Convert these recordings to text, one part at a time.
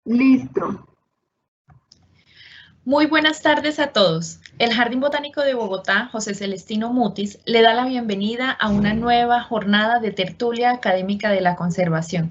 Listo. Muy buenas tardes a todos. El Jardín Botánico de Bogotá, José Celestino Mutis, le da la bienvenida a una nueva jornada de tertulia académica de la conservación.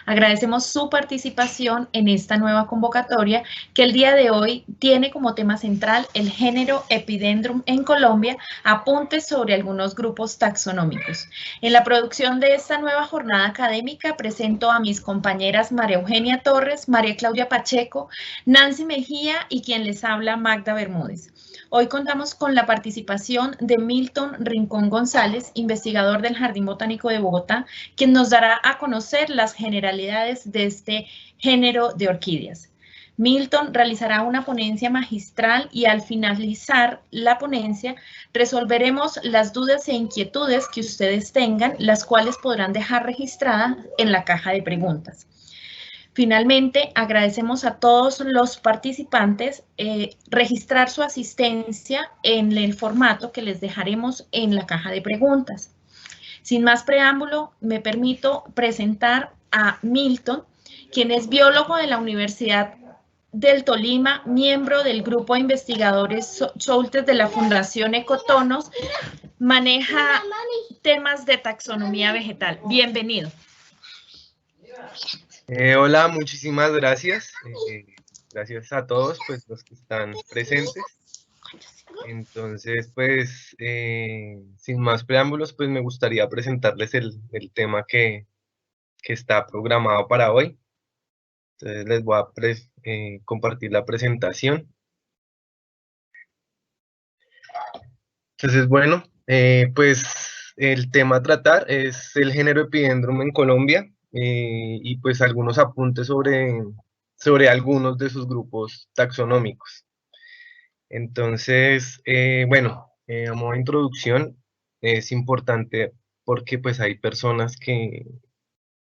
Agradecemos su participación en esta nueva convocatoria que el día de hoy tiene como tema central el género Epidendrum en Colombia, apuntes sobre algunos grupos taxonómicos. En la producción de esta nueva jornada académica presento a mis compañeras María Eugenia Torres, María Claudia Pacheco, Nancy Mejía y quien les habla, Magda Bermúdez. Hoy contamos con la participación de Milton Rincón González, investigador del Jardín Botánico de Bogotá, quien nos dará a conocer las generalidades de este género de orquídeas. Milton realizará una ponencia magistral y al finalizar la ponencia resolveremos las dudas e inquietudes que ustedes tengan, las cuales podrán dejar registradas en la caja de preguntas. Finalmente, agradecemos a todos los participantes registrar su asistencia en el formato que les dejaremos en la caja de preguntas. Sin más preámbulo, me permito presentar a Milton, quien es biólogo de la Universidad del Tolima, miembro del grupo de investigadores Soltes de la Fundación Ecotonos, maneja temas de taxonomía vegetal. Bienvenido. Hola, muchísimas gracias. Gracias a todos pues, los que están presentes. Entonces, pues, sin más preámbulos, pues me gustaría presentarles el tema que está programado para hoy. Entonces, les voy a compartir la presentación. Entonces, bueno, pues el tema a tratar es el género Epidendrum en Colombia. Y pues algunos apuntes sobre algunos de sus grupos taxonómicos. Entonces, bueno, a modo de introducción, es importante porque pues hay personas que,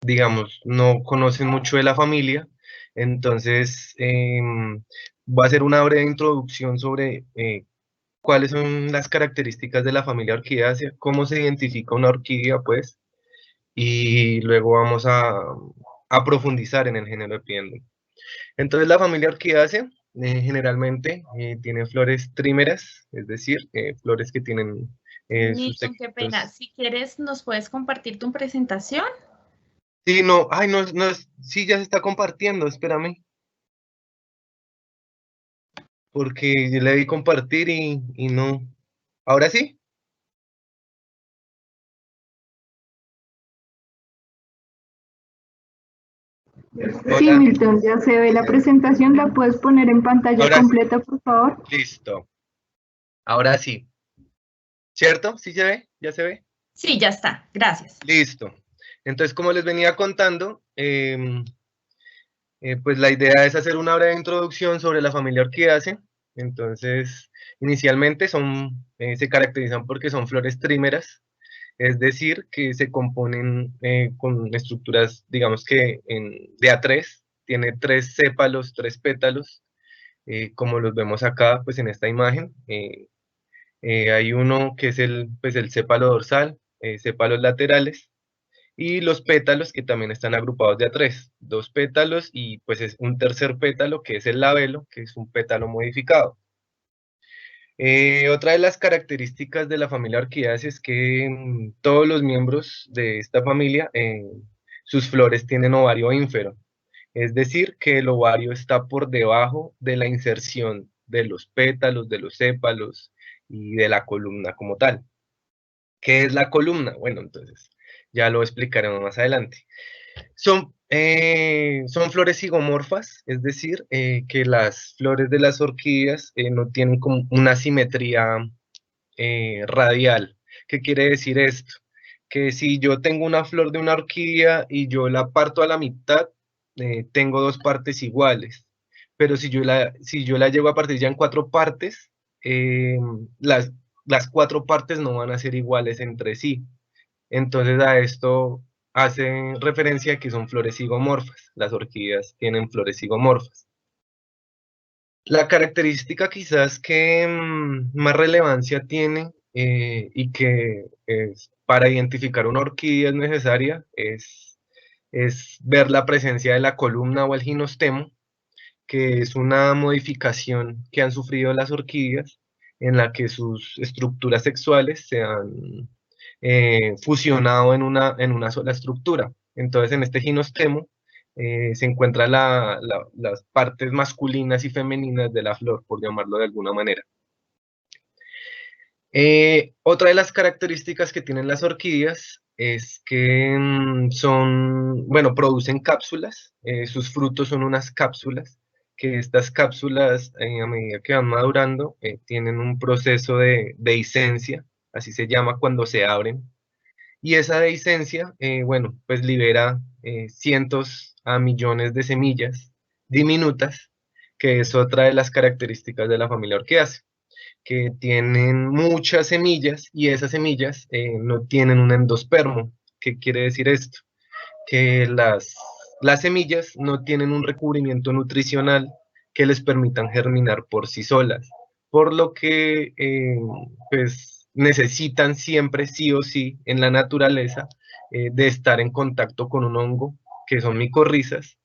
digamos, no conocen mucho de la familia. Entonces, voy a hacer una breve introducción sobre cuáles son las características de la familia Orchidaceae, cómo se identifica una orquídea, pues, y luego vamos a profundizar en el género Epidendrum. Entonces la familia Orchidaceae generalmente tiene flores trímeras, es decir, flores que tienen sus Milton, qué pena. segmentos. Si quieres, ¿nos puedes compartir tu presentación? Sí, no, ay, no, sí, ya se está compartiendo, espérame. Porque yo le di compartir y no. ¿Ahora sí? Sí, Hola. Milton, ya se ve la presentación. ¿La puedes poner en pantalla Ahora sí. completa, por favor? Listo. Ahora sí. ¿Cierto? ¿Sí se ve? ¿Ya se ve? Sí, ya está. Gracias. Listo. Entonces, como les venía contando, pues la idea es hacer una breve introducción sobre la familia Orchidaceae. Entonces, inicialmente se caracterizan porque son flores trímeras, es decir, que se componen con estructuras, digamos que de A3, tiene 3 sépalos, 3 pétalos, como los vemos acá, pues en esta imagen. Hay uno que es pues el sépalo dorsal, sépalos laterales, y los pétalos que también están agrupados de a 2 pétalos y pues es un tercer pétalo que es el labelo, que es un pétalo modificado. Otra de las características de la familia Orchidaceae es que todos los miembros de esta familia, sus flores tienen ovario ínfero, es decir, que el ovario está por debajo de la inserción de los pétalos, de los sépalos y de la columna como tal. ¿Qué es la columna? Bueno, entonces ya lo explicaremos más adelante. Son flores zigomorfas, es decir, que las flores de las orquídeas no tienen como una simetría radial. ¿Qué quiere decir esto? Que si yo tengo una flor de una orquídea y yo la parto a la mitad, tengo 2 partes iguales. Pero si yo la llevo a partir ya en 4 partes, las 4 partes no van a ser iguales entre sí. Entonces a esto hace referencia a que son flores zigomorfas. Las orquídeas tienen flores zigomorfas. La característica quizás que más relevancia tiene y que para identificar una orquídea es necesaria es ver la presencia de la columna o el ginostemo, que es una modificación que han sufrido las orquídeas en la que sus estructuras sexuales se han fusionado en una sola estructura. Entonces, en este ginostemo se encuentran las partes masculinas y femeninas de la flor, por llamarlo de alguna manera. Otra de las características que tienen las orquídeas es que producen cápsulas, sus frutos son unas cápsulas, que estas cápsulas a medida que van madurando tienen un proceso de dehiscencia, así se llama cuando se abren, y esa dehiscencia, pues libera cientos a millones de semillas diminutas, que es otra de las características de la familia Orchidaceae, que tienen muchas semillas y esas semillas no tienen un endospermo. ¿Qué quiere decir esto? Que las semillas no tienen un recubrimiento nutricional que les permitan germinar por sí solas, por lo que pues necesitan siempre sí o sí en la naturaleza de estar en contacto con un hongo que son micorrizas,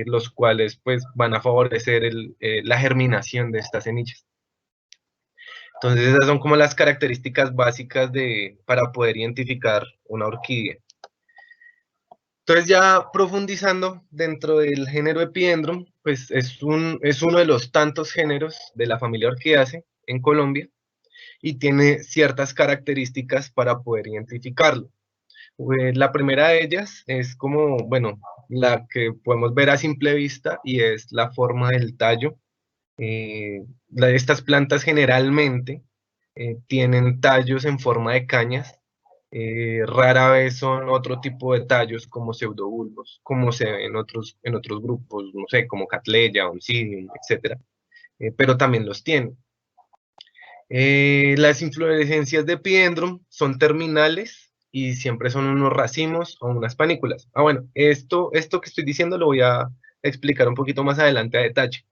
los cuales pues van a favorecer la germinación de estas semillas. Entonces esas son como las características básicas para poder identificar una orquídea. Entonces ya profundizando dentro del género Epidendrum, pues es uno de los tantos géneros de la familia Orchidaceae en Colombia y tiene ciertas características para poder identificarlo. La primera de ellas es como, bueno, la que podemos ver a simple vista y es la forma del tallo. Estas plantas generalmente tienen tallos en forma de cañas, rara vez son otro tipo de tallos como pseudobulbos, como se ve en otros grupos, no sé, como Cattleya, Oncidium, etc. Pero también los tienen. Las inflorescencias de Epidendrum son terminales y siempre son unos racimos o unas panículas. Bueno, esto que estoy diciendo lo voy a explicar un poquito más adelante a detalle.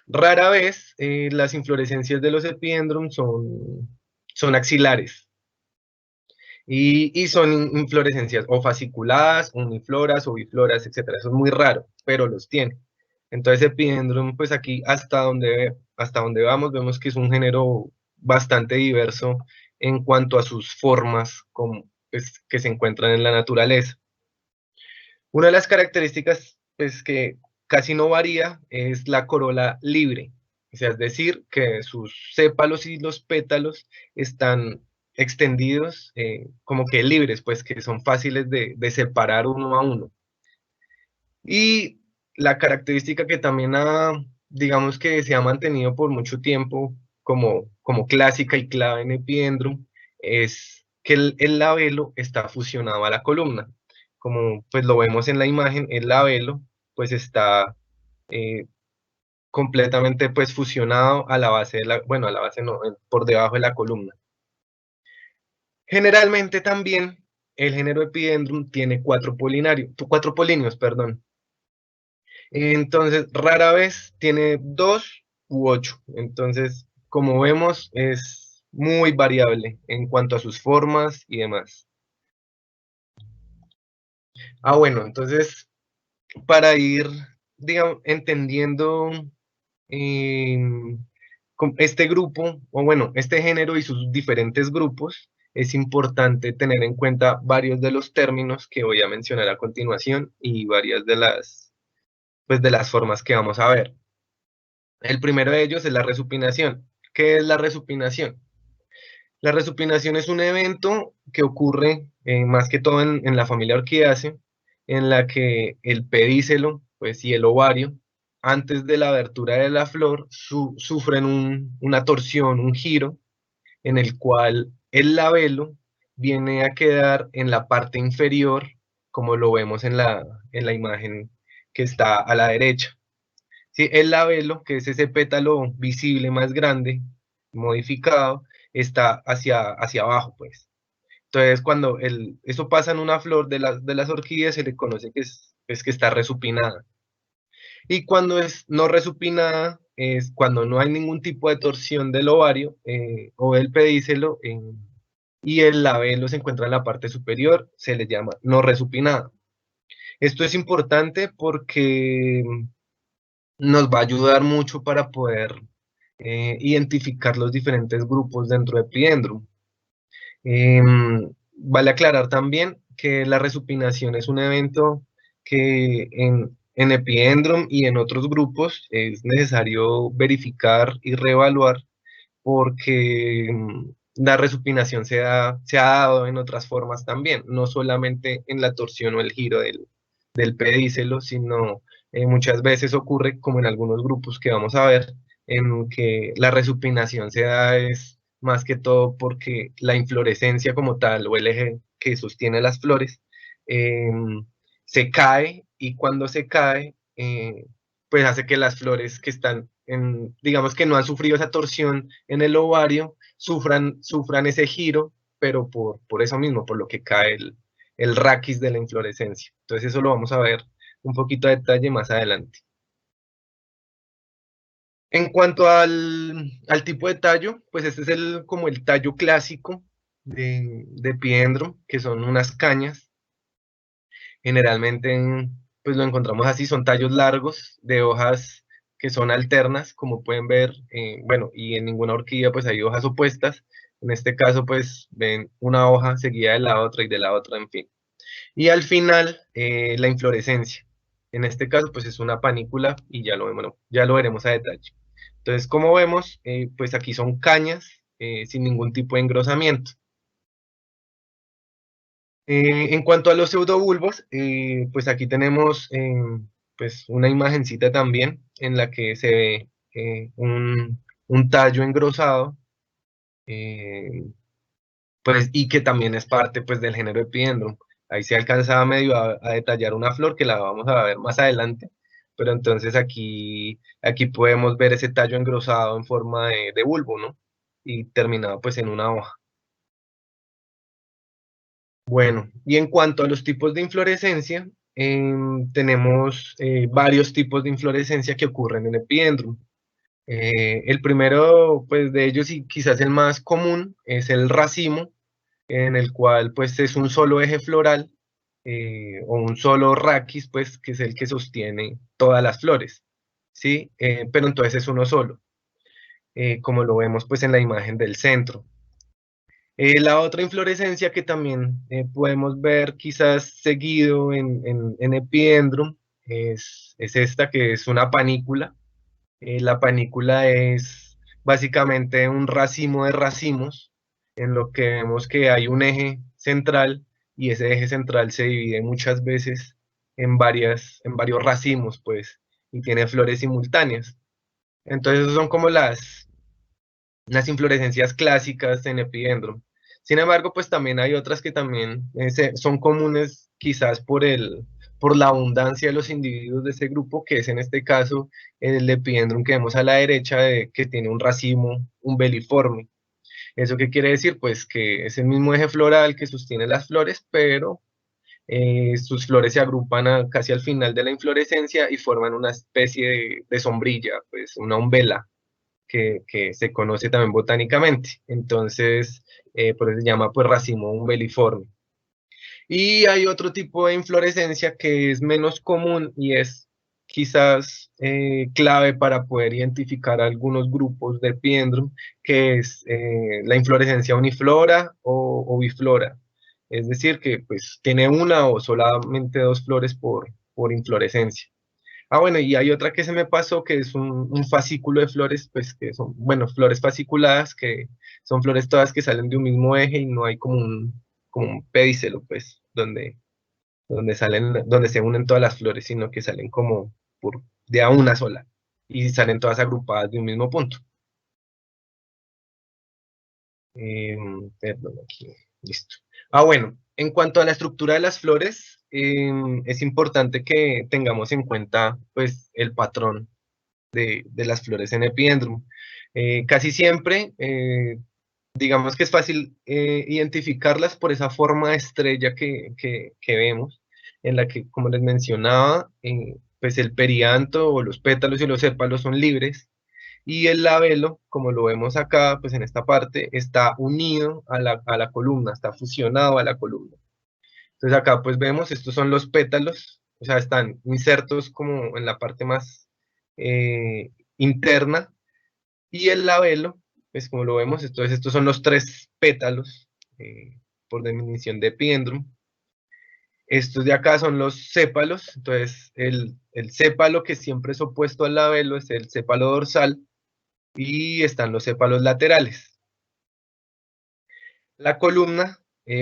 Rara vez las inflorescencias de los Epidendrum son axilares y son inflorescencias o fasciculadas, unifloras o bifloras, etc. Eso es muy raro, pero los tiene. Entonces Epidendrum, pues aquí hasta donde vamos, vemos que es un género bastante diverso en cuanto a sus formas pues, que se encuentran en la naturaleza. Una de las características pues, que casi no varía es la corola libre, o sea, es decir, que sus sépalos y los pétalos están extendidos como que libres, pues que son fáciles de separar uno a uno. Y la característica que también digamos que se ha mantenido por mucho tiempo como clásica y clave en Epidendrum, es que el labelo está fusionado a la columna. Como pues lo vemos en la imagen, el labelo pues está completamente pues fusionado a la base a la base no, por debajo de la columna. Generalmente también el género Epidendrum tiene cuatro polinios, perdón. Entonces, rara vez tiene 2 u 8. Entonces, como vemos, es muy variable en cuanto a sus formas y demás. Bueno, entonces, para ir, digamos, entendiendo este grupo, o bueno, este género y sus diferentes grupos, es importante tener en cuenta varios de los términos que voy a mencionar a continuación y varias de las formas que vamos a ver. El primero de ellos es la resupinación. ¿Qué es la resupinación? La resupinación es un evento que ocurre más que todo en la familia Orchidaceae, en la que el pedicelo pues, y el ovario, antes de la abertura de la flor, sufren una torsión, un giro, en el cual el labelo viene a quedar en la parte inferior, como lo vemos en la imagen que está a la derecha. ¿Sí? El labelo, que es ese pétalo visible más grande, modificado, está hacia abajo, pues. Entonces, cuando eso pasa en una flor de las orquídeas, se le conoce que es que está resupinada. Y cuando es no resupinada, es cuando no hay ningún tipo de torsión del ovario o del pedicelo y el labelo se encuentra en la parte superior, se le llama no resupinada. Esto es importante porque nos va a ayudar mucho para poder identificar los diferentes grupos dentro de Epidendrum. Vale aclarar también que la resupinación es un evento que en Epidendrum y en otros grupos es necesario verificar y reevaluar porque la resupinación se ha dado en otras formas también, no solamente en la torsión o el giro del pedicelo, sino muchas veces ocurre, como en algunos grupos que vamos a ver, en que la resupinación se da es más que todo porque la inflorescencia como tal o el eje que sostiene las flores se cae, y cuando se cae, pues hace que las flores que están digamos que no han sufrido esa torsión en el ovario, sufran ese giro, pero por eso mismo, por lo que cae el raquis de la inflorescencia. Entonces eso lo vamos a ver un poquito a detalle más adelante. En cuanto al tipo de tallo, pues este es como el tallo clásico de Epidendrum, que son unas cañas. Generalmente pues lo encontramos así, son tallos largos de hojas que son alternas, como pueden ver, bueno, y en ninguna orquídea pues hay hojas opuestas. En este caso pues ven una hoja seguida de la otra y de la otra, en fin. Y al final la inflorescencia. En este caso pues es una panícula y ya lo vemos, bueno, ya lo veremos a detalle. Entonces, como vemos, pues aquí son cañas sin ningún tipo de engrosamiento. En cuanto a los pseudobulbos, pues aquí tenemos pues una imagencita también en la que se ve un tallo engrosado, pues, y que también es parte pues del género Epidendrum. Ahí se alcanza medio a detallar una flor que la vamos a ver más adelante, pero entonces aquí podemos ver ese tallo engrosado en forma de bulbo, ¿no? Y terminado pues en una hoja. Bueno, y en cuanto a los tipos de inflorescencia, tenemos varios tipos de inflorescencia que ocurren en Epidendrum. El primero, pues de ellos y quizás el más común, es el racimo, en el cual pues es un solo eje floral o un solo raquis, pues que es el que sostiene todas las flores, ¿sí? Pero entonces es uno solo, como lo vemos pues en la imagen del centro. La otra inflorescencia que también podemos ver quizás seguido en Epidendrum es esta, que es una panícula. La panícula es básicamente un racimo de racimos, en lo que vemos que hay un eje central, y ese eje central se divide muchas veces en varios racimos, pues, y tiene flores simultáneas. Entonces, esas son como las inflorescencias clásicas en Epidendrum. Sin embargo, pues también hay otras que también son comunes quizás por la abundancia de los individuos de ese grupo, que es en este caso el Epidendrum que vemos a la derecha, que tiene un racimo umbeliforme. ¿Eso qué quiere decir? Pues que es el mismo eje floral que sostiene las flores, pero sus flores se agrupan casi al final de la inflorescencia y forman una especie de sombrilla, pues una umbela que se conoce también botánicamente. Entonces, por eso se llama pues racimo umbeliforme. Y hay otro tipo de inflorescencia que es menos común y es quizás clave para poder identificar algunos grupos de Epidendrum, que es la inflorescencia uniflora o biflora. Es decir, que pues tiene una o solamente dos flores por inflorescencia. Ah, bueno, y hay otra que se me pasó, que es un fascículo de flores, pues que son, bueno, flores fasciculadas, que son flores todas que salen de un mismo eje y no hay como un pedicelo, pues, donde se unen todas las flores, sino que salen como de a una sola y salen todas agrupadas de un mismo punto. Perdón, aquí, listo. Ah, bueno, en cuanto a la estructura de las flores, es importante que tengamos en cuenta, pues, el patrón de las flores en Epidendrum. Casi siempre, digamos que es fácil identificarlas por esa forma de estrella que vemos, en la que, como les mencionaba, pues el perianto o los pétalos y los sépalos son libres, y el labelo, como lo vemos acá, pues en esta parte, está unido a la columna, está fusionado a la columna. Entonces acá pues vemos, estos son los pétalos, o sea, están insertos como en la parte más interna, y el labelo, pues como lo vemos, entonces estos son los 3 pétalos, por definición de Epidendrum. Estos de acá son los sépalos, entonces el sépalo que siempre es opuesto al labelo es el sépalo dorsal, y están los sépalos laterales. La columna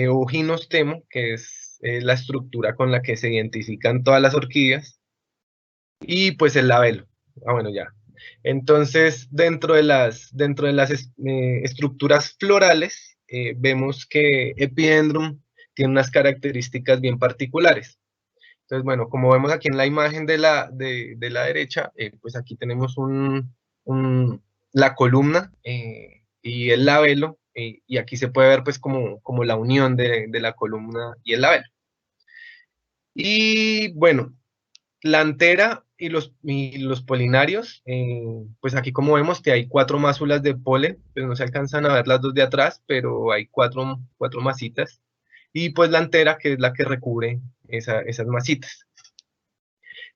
o ginostemo, que es la estructura con la que se identifican todas las orquídeas, y pues el labelo. Bueno, ya. Entonces, dentro de las estructuras florales, vemos que Epidendrum tiene unas características bien particulares. Entonces, bueno, como vemos aquí en la imagen de la derecha, pues aquí tenemos la columna y el labelo, y aquí se puede ver pues como la unión de la columna y el labelo. Y bueno, la antera y los polinarios, pues aquí como vemos que hay 4 másulas de polen, pues no se alcanzan a ver las 2 de atrás, pero hay 4 masitas, y pues la antera, que es la que recubre esas masitas.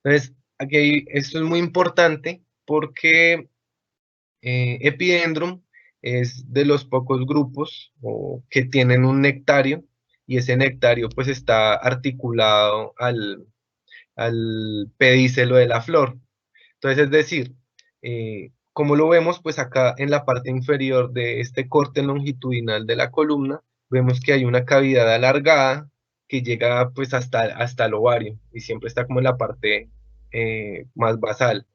Entonces, esto es muy importante porque Epidendrum es de los pocos grupos que tienen un nectario, y ese nectario pues está articulado al pedicelo de la flor. Entonces, es decir, como lo vemos, pues acá en la parte inferior de este corte longitudinal de la columna, vemos que hay una cavidad alargada que llega pues hasta el ovario, y siempre está como en la parte más basal.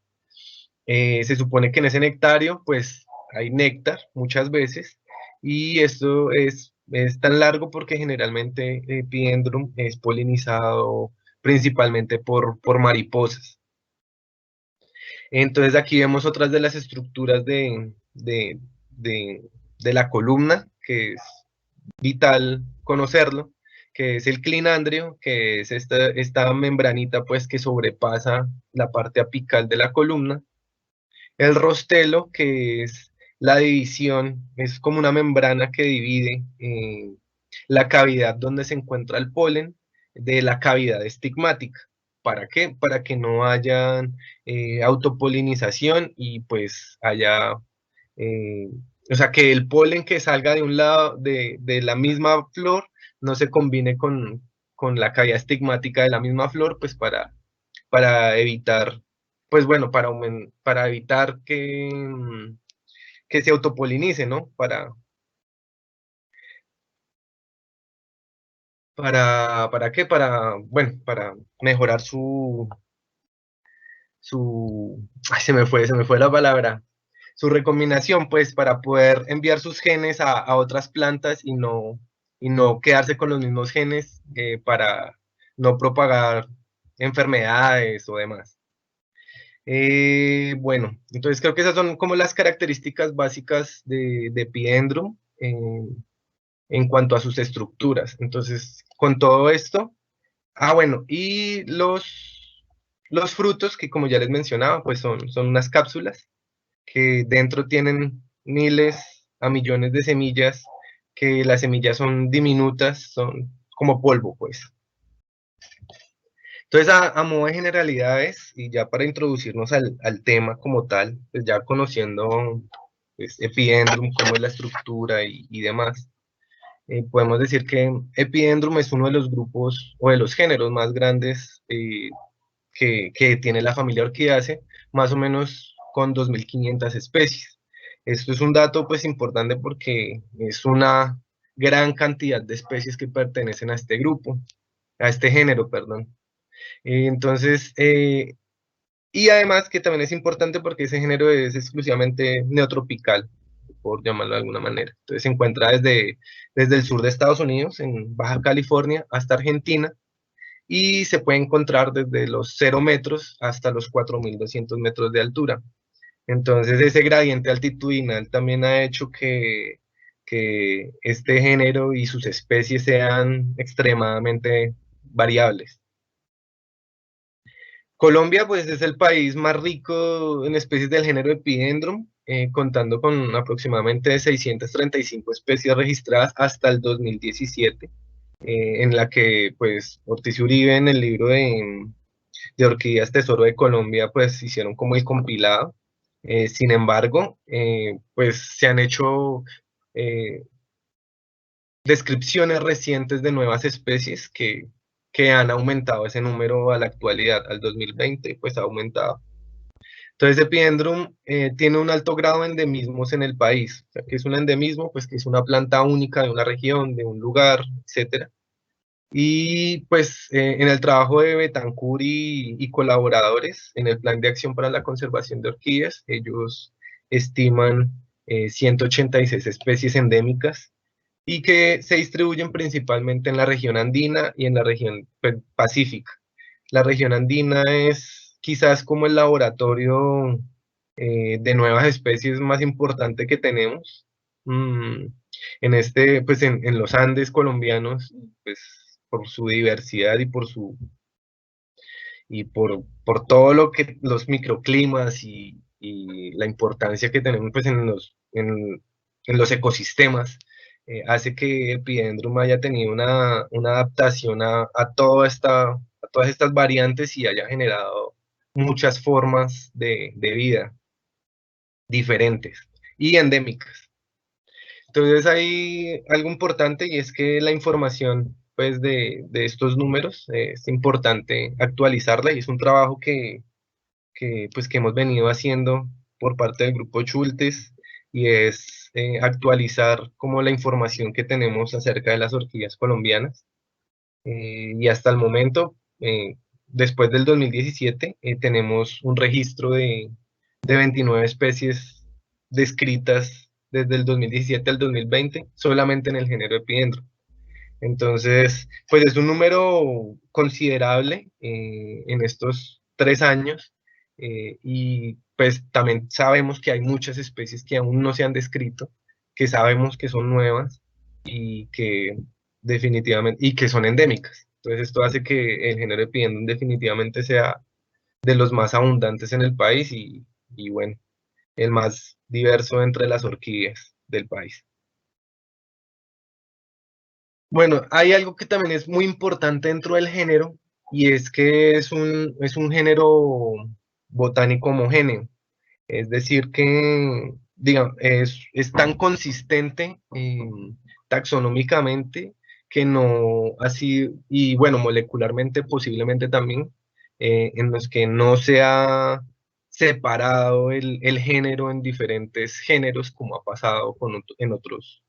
Se supone que en ese nectario pues hay néctar muchas veces, y esto es tan largo porque generalmente Epidendrum es polinizado principalmente por mariposas. Entonces aquí vemos otras de las estructuras de la columna, que es vital conocerlo, que es el clinandrio, que es esta membranita pues que sobrepasa la parte apical de la columna. El rostelo, que es la división, es como una membrana que divide la cavidad donde se encuentra el polen de la cavidad estigmática. ¿Para qué? Para que no haya autopolinización, y pues haya, o sea, que el polen que salga de un lado de la misma flor no se combine con la cavidad estigmática de la misma flor, pues para evitar, pues bueno, para evitar que se autopolinice, ¿no? ¿Para qué? Bueno, para mejorar ay, se me fue la palabra, su recombinación, pues, para poder enviar sus genes a otras plantas, y no quedarse con los mismos genes, para no propagar enfermedades o demás. Bueno, entonces creo que esas son como las características básicas de Epidendrum en cuanto a sus estructuras. Entonces, con todo esto, bueno, y los frutos, que como ya les mencionaba, pues son unas cápsulas que dentro tienen miles a millones de semillas, que las semillas son diminutas, son como polvo, pues. Entonces, a modo de generalidades, y ya para introducirnos al tema como tal, pues ya conociendo pues, Epidendrum, cómo es la estructura y demás, podemos decir que Epidendrum es uno de los grupos o de los géneros más grandes que tiene la familia Orchidaceae, más o menos con 2.500 especies. Esto es un dato pues importante porque es una gran cantidad de especies que pertenecen a este grupo, a este género, perdón. Entonces, y además que también es importante porque ese género es exclusivamente neotropical, por llamarlo de alguna manera. Entonces se encuentra desde el sur de Estados Unidos, en Baja California, hasta Argentina, y se puede encontrar desde los 0 metros hasta los 4.200 metros de altura. Entonces ese gradiente altitudinal también ha hecho que este género y sus especies sean extremadamente variables. Colombia, pues, es el país más rico en especies del género Epidendrum, contando con aproximadamente 635 especies registradas hasta el 2017, en la que, pues, Ortiz Uribe en el libro de Orquídeas Tesoro de Colombia, pues hicieron como el compilado. Sin embargo, pues se han hecho descripciones recientes de nuevas especies que han aumentado ese número a la actualidad, al 2020, pues ha aumentado. Entonces, Epidendrum tiene un alto grado de endemismos en el país. O sea, ¿qué es un endemismo? Pues que es una planta única de una región, de un lugar, etcétera. Y pues en el trabajo de Betancourt y colaboradores en el Plan de Acción para la Conservación de Orquídeas, ellos estiman 186 especies endémicas y que se distribuyen principalmente en la región andina y en la región pues, pacífica. La región andina es quizás como el laboratorio de nuevas especies más importante que tenemos. Pues en los Andes colombianos, pues por su diversidad por todo lo que los microclimas y la importancia que tenemos pues en los ecosistemas, hace que Epidendrum haya tenido una adaptación a todas estas variantes y haya generado muchas formas de vida diferentes y endémicas. Entonces hay algo importante y es que la información pues, de estos números es importante actualizarla y es un trabajo pues, que hemos venido haciendo por parte del grupo Schultes y es actualizar como la información que tenemos acerca de las orquídeas colombianas. Y hasta el momento, después del 2017, tenemos un registro de 29 especies descritas desde el 2017 al 2020, solamente en el género Epidendrum. Entonces, pues es un número considerable en estos 3 años y pues también sabemos que hay muchas especies que aún no se han descrito, que sabemos que son nuevas y que definitivamente, y que son endémicas. Entonces esto hace que el género Epidendrum definitivamente sea de los más abundantes en el país y bueno, el más diverso entre las orquídeas del país. Bueno, hay algo que también es muy importante dentro del género y es que es un género botánico homogéneo. Es decir, que digamos, es tan consistente taxonómicamente que no así, y bueno, molecularmente posiblemente también, en los que no se ha separado el género en diferentes géneros, como ha pasado en otros,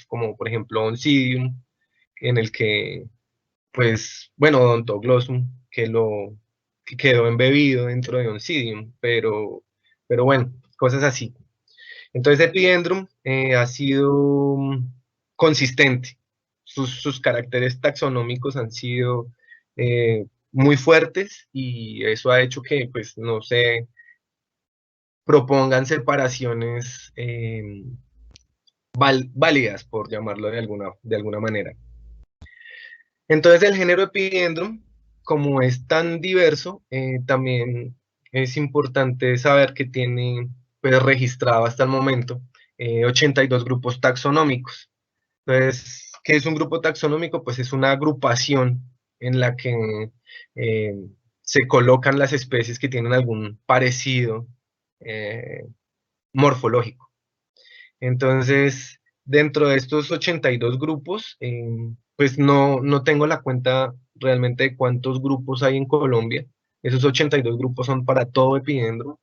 como por ejemplo Oncidium, en el que, pues, bueno, Odontoglossum, que quedó embebido dentro de Oncidium, pero bueno, cosas así. Entonces Epidendrum ha sido consistente. Sus caracteres taxonómicos han sido muy fuertes y eso ha hecho que pues no se propongan separaciones válidas, por llamarlo de alguna manera. Entonces el género Epidendrum, como es tan diverso, también es importante saber que tiene pues, registrado hasta el momento 82 grupos taxonómicos. Entonces, ¿qué es un grupo taxonómico? Pues es una agrupación en la que eh, se colocan las especies que tienen algún parecido morfológico. Entonces, dentro de estos 82 grupos, pues no tengo la cuenta realmente de cuántos grupos hay en Colombia. Esos 82 grupos son para todo Epidendrum.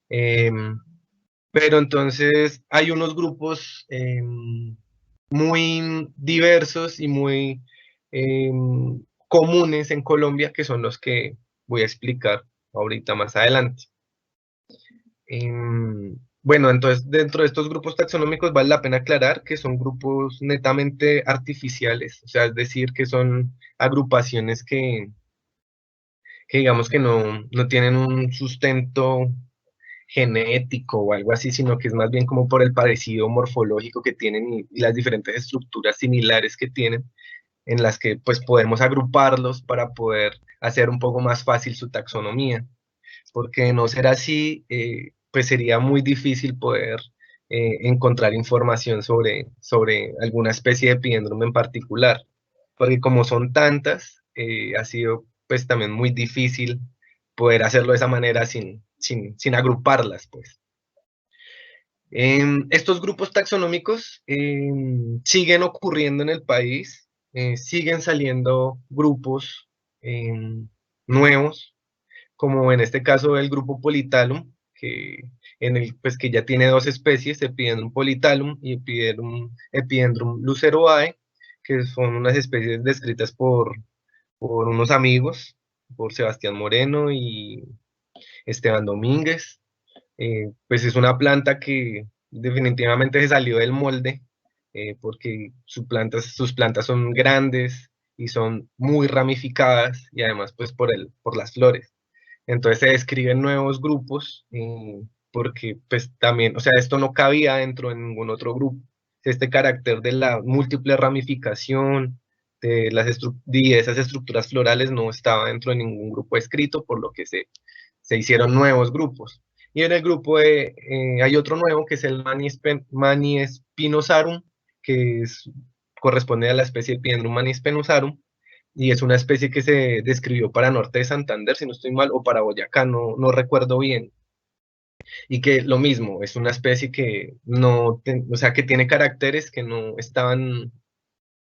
Pero entonces hay unos grupos muy diversos y muy comunes en Colombia que son los que voy a explicar ahorita más adelante. Bueno, entonces dentro de estos grupos taxonómicos vale la pena aclarar que son grupos netamente artificiales, o sea, es decir, que son agrupaciones que digamos que no tienen un sustento genético o algo así, sino que es más bien como por el parecido morfológico que tienen y las diferentes estructuras similares que tienen, en las que pues podemos agruparlos para poder hacer un poco más fácil su taxonomía, porque de no ser así, pues sería muy difícil poder encontrar información sobre alguna especie de Epidendrum en particular, porque como son tantas, ha sido pues también muy difícil poder hacerlo de esa manera sin agruparlas, pues. Estos grupos taxonómicos siguen ocurriendo en el país, siguen saliendo grupos nuevos, como en este caso el grupo Polytalum, pues que ya tiene dos especies, Epidendrum polytalum y Epidendrum luceroae, que son unas especies descritas por unos amigos, por Sebastián Moreno y Esteban Domínguez. Pues es una planta que definitivamente se salió del molde, porque sus plantas son grandes y son muy ramificadas, y además pues por las flores. Entonces se describen nuevos grupos, porque pues también, o sea, esto no cabía dentro de ningún otro grupo. Este carácter de la múltiple ramificación, de esas estructuras florales no estaba dentro de ningún grupo escrito, por lo que se hicieron nuevos grupos. Y en el grupo hay otro nuevo, que es el Maniespinosarum, corresponde a la especie Epidendrum Maniespinosarum, y es una especie que se describió para Norte de Santander, si no estoy mal, o para Boyacá, no recuerdo bien. Y que lo mismo, es una especie que o sea, que tiene caracteres que no estaban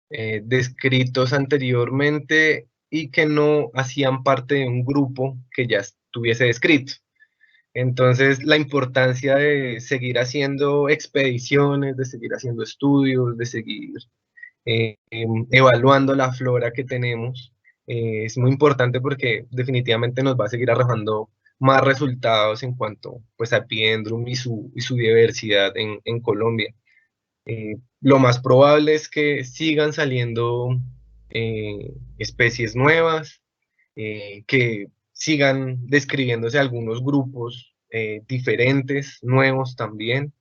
descritos anteriormente y que no hacían parte de un grupo que ya estuviese descrito. Entonces, la importancia de seguir haciendo expediciones, de seguir haciendo estudios, de seguir evaluando la flora que tenemos, es muy importante porque definitivamente nos va a seguir arrojando más resultados en cuanto pues, a Epidendrum y su diversidad en Colombia. Lo más probable es que sigan saliendo especies nuevas, que sigan describiéndose algunos grupos diferentes, nuevos también,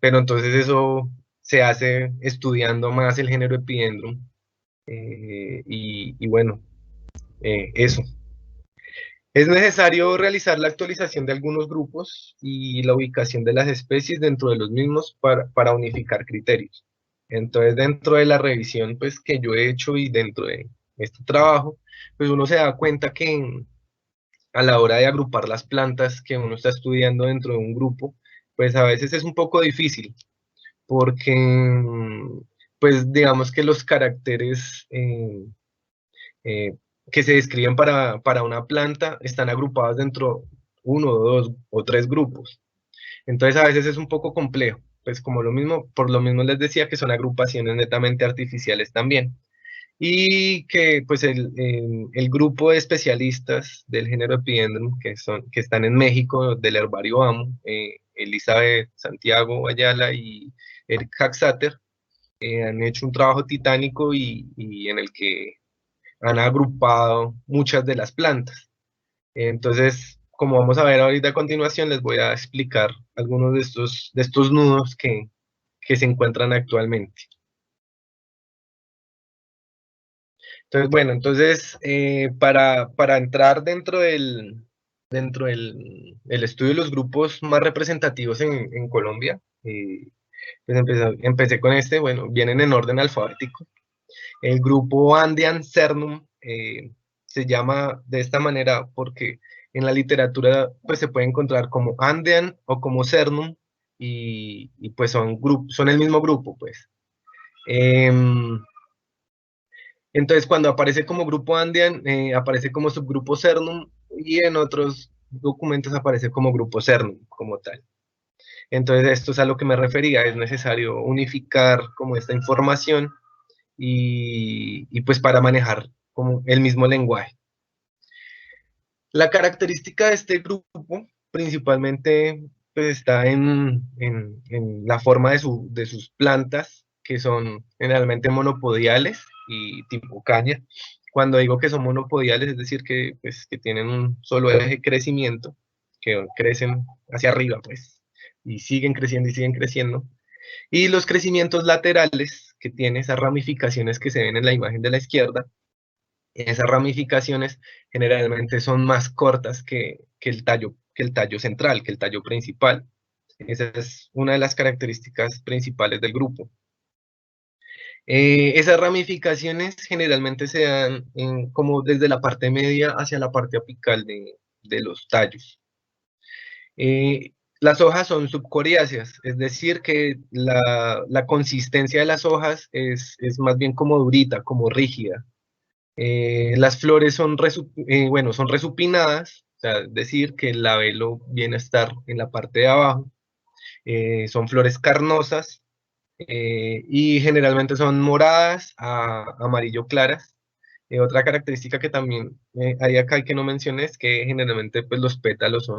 pero entonces eso se hace estudiando más el género Epidendrum, y bueno, eso. Es necesario realizar la actualización de algunos grupos y la ubicación de las especies dentro de los mismos para unificar criterios. Entonces, dentro de la revisión pues, que yo he hecho y dentro de este trabajo, pues uno se da cuenta que a la hora de agrupar las plantas que uno está estudiando dentro de un grupo, pues a veces es un poco difícil, porque pues digamos que los caracteres eh, que se describen para una planta están agrupados dentro uno, dos o tres grupos. Entonces a veces es un poco complejo, pues como por lo mismo les decía que son agrupaciones netamente artificiales también. Y que pues el grupo de especialistas del género Epidendrum que están en México, del Herbario AMO, Elizabeth Santiago Ayala y Eric Haxater, han hecho un trabajo titánico y en el que han agrupado muchas de las plantas. Entonces, como vamos a ver ahorita a continuación, les voy a explicar algunos de estos nudos que se encuentran actualmente. Entonces, bueno, para entrar dentro del estudio de los grupos más representativos en Colombia, pues empecé con bueno, vienen en orden alfabético. El grupo Andean Cernum se llama de esta manera porque en la literatura pues se puede encontrar como Andean o como Cernum, y pues son el mismo grupo, pues. Entonces, cuando aparece como grupo Andean, aparece como subgrupo Cernum, y en otros documentos aparece como grupo Cernum, como tal. Entonces, esto es a lo que me refería, es necesario unificar como esta información y pues para manejar como el mismo lenguaje. La característica de este grupo principalmente pues, está en la forma de sus plantas, que son generalmente monopodiales y tipo caña. Cuando digo que son monopodiales, es decir, pues, que tienen un solo eje de crecimiento, que crecen hacia arriba, pues, y siguen creciendo y siguen creciendo. Y los crecimientos laterales, que tiene esas ramificaciones que se ven en la imagen de la izquierda, esas ramificaciones generalmente son más cortas que el tallo central, que el tallo principal. Esa es una de las características principales del grupo. Esas ramificaciones generalmente se dan como desde la parte media hacia la parte apical de los tallos. Las hojas son subcoriáceas, es decir, que la consistencia de las hojas es más bien como durita, como rígida. Las flores son, bueno, son resupinadas, o sea, es decir, que el labelo viene a estar en la parte de abajo. Son flores carnosas y generalmente son moradas a amarillo claras. Otra característica que también hay acá y que no mencioné es que generalmente pues, los pétalos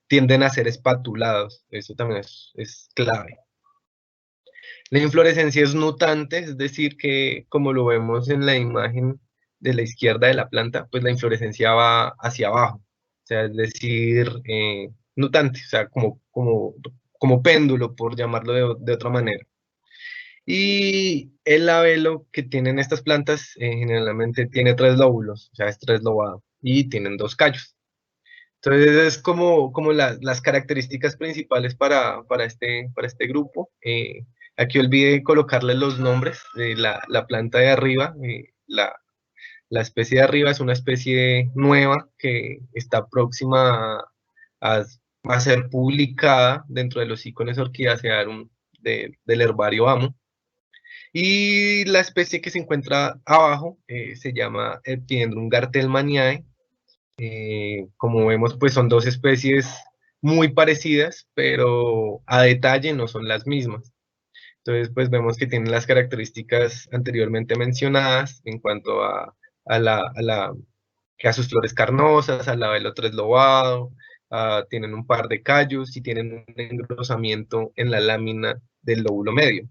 tienden a ser espatulados. Eso también es clave. La inflorescencia es nutante, es decir, que como lo vemos en la imagen de la izquierda de la planta, pues la inflorescencia va hacia abajo. O sea, es decir, nutante, o sea, como péndulo, por llamarlo de otra manera. Y el labelo que tienen estas plantas generalmente tiene 3 lóbulos, o sea, es 3 lobado, y tienen 2 callos. Entonces es como las características principales para este grupo. Aquí olvidé colocarle los nombres de la planta de arriba. La especie de arriba es una especie nueva que está próxima a, a ser publicada dentro de los Icones Orchidacearum del herbario AMO. Y la especie que se encuentra abajo se llama Epidendrum gartelmaniae. Como vemos, pues son 2 especies muy parecidas, pero a detalle no son las mismas. Entonces, pues vemos que tienen las características anteriormente mencionadas en cuanto a sus flores carnosas, al labelo 3 lobado, tienen un par de callos y tienen un engrosamiento en la lámina del lóbulo medio.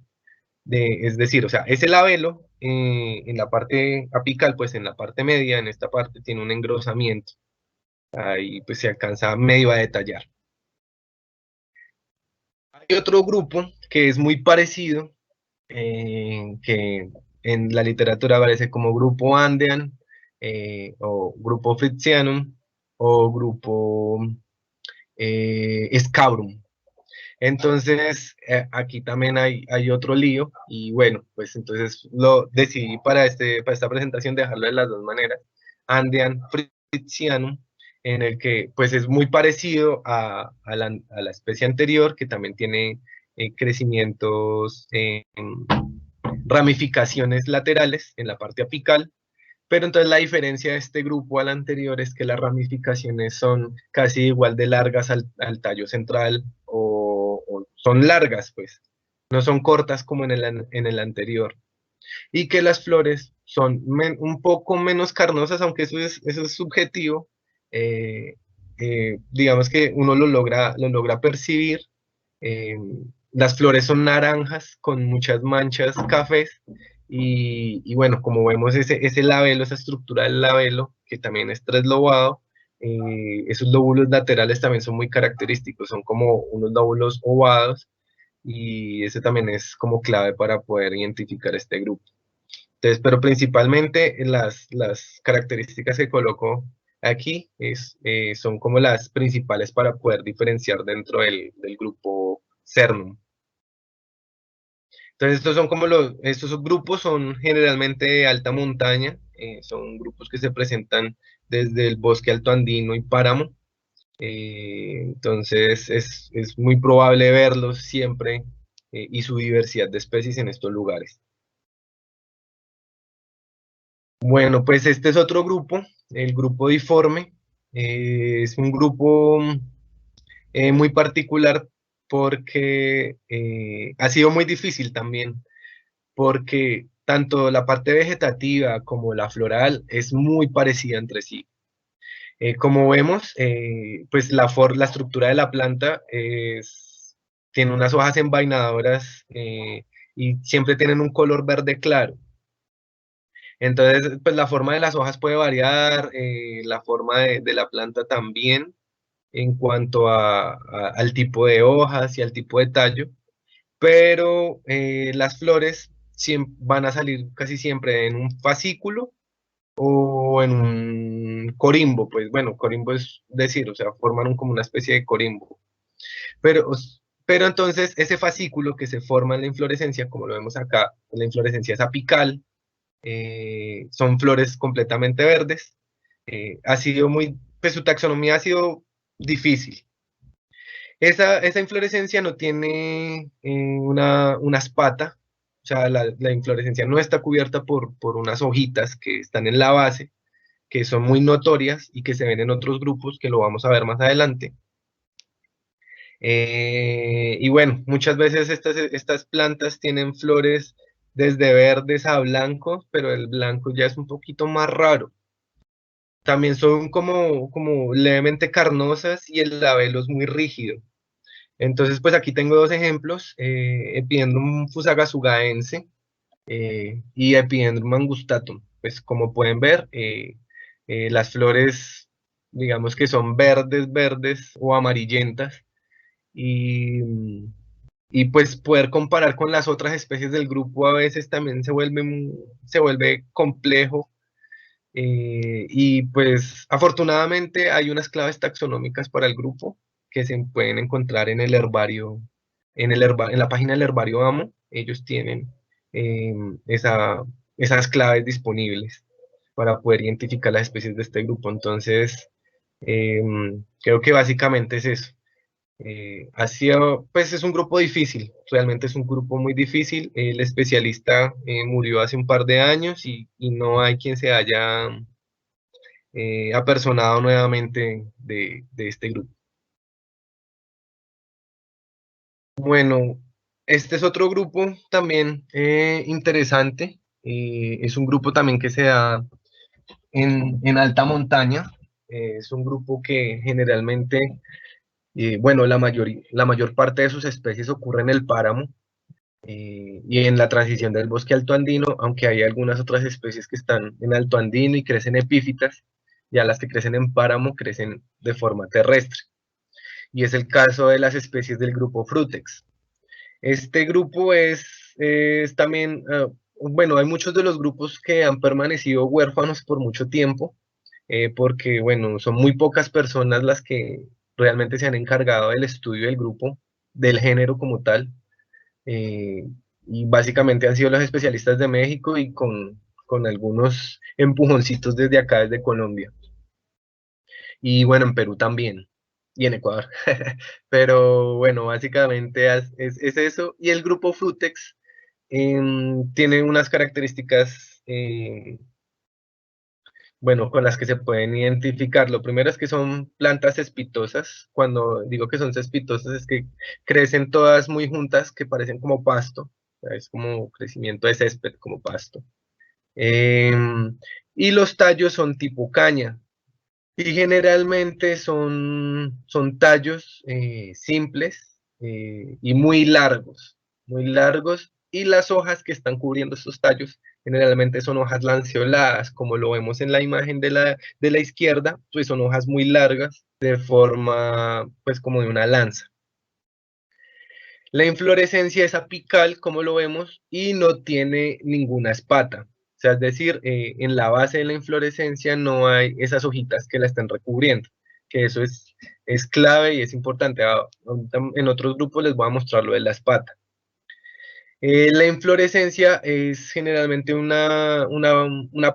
Es decir, o sea, ese labelo en la parte apical, pues en la parte media, en esta parte, tiene un engrosamiento. Ahí pues se alcanza medio a detallar. Hay otro grupo que es muy parecido, que en la literatura aparece como grupo Andean, o grupo Fritzianum, o grupo Scabrum. Entonces, aquí también hay otro lío, y bueno, pues entonces lo decidí para esta presentación dejarlo de las 2 maneras, Andean Fritzianum, en el que pues es muy parecido a la especie anterior, que también tiene crecimientos ramificaciones laterales en la parte apical, pero entonces la diferencia de este grupo al anterior es que las ramificaciones son casi igual de largas al tallo central o son largas, pues, no son cortas como en el anterior. Y que las flores son un poco menos carnosas, aunque eso es subjetivo. eh, digamos que uno lo logra percibir. eh, las flores son naranjas con muchas manchas cafés y bueno, como vemos ese labelo, esa estructura del labelo, que también es 3 lobado, esos lóbulos laterales también son muy característicos, son como unos lóbulos ovados y ese también es como clave para poder identificar este grupo. Entonces, pero principalmente las características que coloco aquí son como las principales para poder diferenciar dentro del grupo Cernum. Entonces, estos grupos son generalmente de alta montaña, son grupos que se presentan desde el bosque alto andino y páramo. Entonces, es muy probable verlos siempre y su diversidad de especies en estos lugares. Bueno, pues este es otro grupo, el grupo Diforme. Es un grupo muy particular porque ha sido muy difícil también, porque tanto la parte vegetativa como la floral es muy parecida entre sí. Como vemos, pues la estructura de la planta tiene unas hojas envainadoras y siempre tienen un color verde claro. Entonces, pues la forma de las hojas puede variar, la forma de la planta también, en cuanto al tipo de hojas y al tipo de tallo, pero las flores van a salir casi siempre en un fascículo o en un corimbo, pues bueno, corimbo es decir, o sea, forman como una especie de corimbo. Pero Pero entonces ese fascículo que se forma en la inflorescencia, como lo vemos acá, la inflorescencia es apical, son flores completamente verdes. Ha sido pues su taxonomía ha sido difícil. Esa inflorescencia no tiene una espata, o sea, la inflorescencia no está cubierta por unas hojitas que están en la base, que son muy notorias y que se ven en otros grupos, que lo vamos a ver más adelante. Y bueno, muchas veces estas plantas tienen flores desde verdes a blancos, pero el blanco ya es un poquito más raro. También son como levemente carnosas y el labelo es muy rígido. Entonces, pues aquí tengo dos ejemplos, Epidendrum fusagasugaense y Epidendrum angustatum. Pues como pueden ver, las flores, digamos que son verdes, verdes o amarillentas, y, y pues poder comparar con las otras especies del grupo a veces también se vuelve complejo. Y pues afortunadamente hay unas claves taxonómicas para el grupo que se pueden encontrar en el herbario, en la página del herbario AMO. Ellos tienen eh, esa- esas claves disponibles para poder identificar las especies de este grupo. Entonces, eh, creo que básicamente es eso. Pues es un grupo difícil, realmente es un grupo muy difícil. El especialista murió hace un par de años y no hay quien se haya apersonado nuevamente de este grupo. Bueno, este es otro grupo también interesante. Es un grupo también que se da en alta montaña. Es un grupo que generalmente, bueno, la mayor parte de sus especies ocurre en el páramo y en la transición del bosque alto andino, aunque hay algunas otras especies que están en alto andino y crecen epífitas, ya las que crecen en páramo crecen de forma terrestre. Y es el caso de las especies del grupo Frutex. Este grupo es también, bueno, hay muchos de los grupos que han permanecido huérfanos por mucho tiempo, porque, bueno, son muy pocas personas las que realmente se han encargado del estudio del grupo, del género como tal, eh, y básicamente han sido los especialistas de México y con algunos empujoncitos desde acá, desde Colombia. Y bueno, en Perú también, y en Ecuador. Pero bueno, básicamente es eso. Y el grupo Frutex tiene unas características, bueno, con las que se pueden identificar. Lo primero es que son plantas cespitosas. Cuando digo que son cespitosas es que crecen todas muy juntas, que parecen como pasto. Es como crecimiento de césped, como pasto. Y los tallos son tipo caña. Y generalmente son tallos simples y muy largos, y las hojas que están cubriendo estos tallos generalmente son hojas lanceoladas, como lo vemos en la imagen de la izquierda, pues son hojas muy largas, de forma pues como de una lanza. La inflorescencia es apical, como lo vemos, y no tiene ninguna espata. O sea, es decir, en la base de la inflorescencia no hay esas hojitas que la están recubriendo, que eso es clave y es importante. En otros grupos les voy a mostrar lo de la espata. La inflorescencia es generalmente una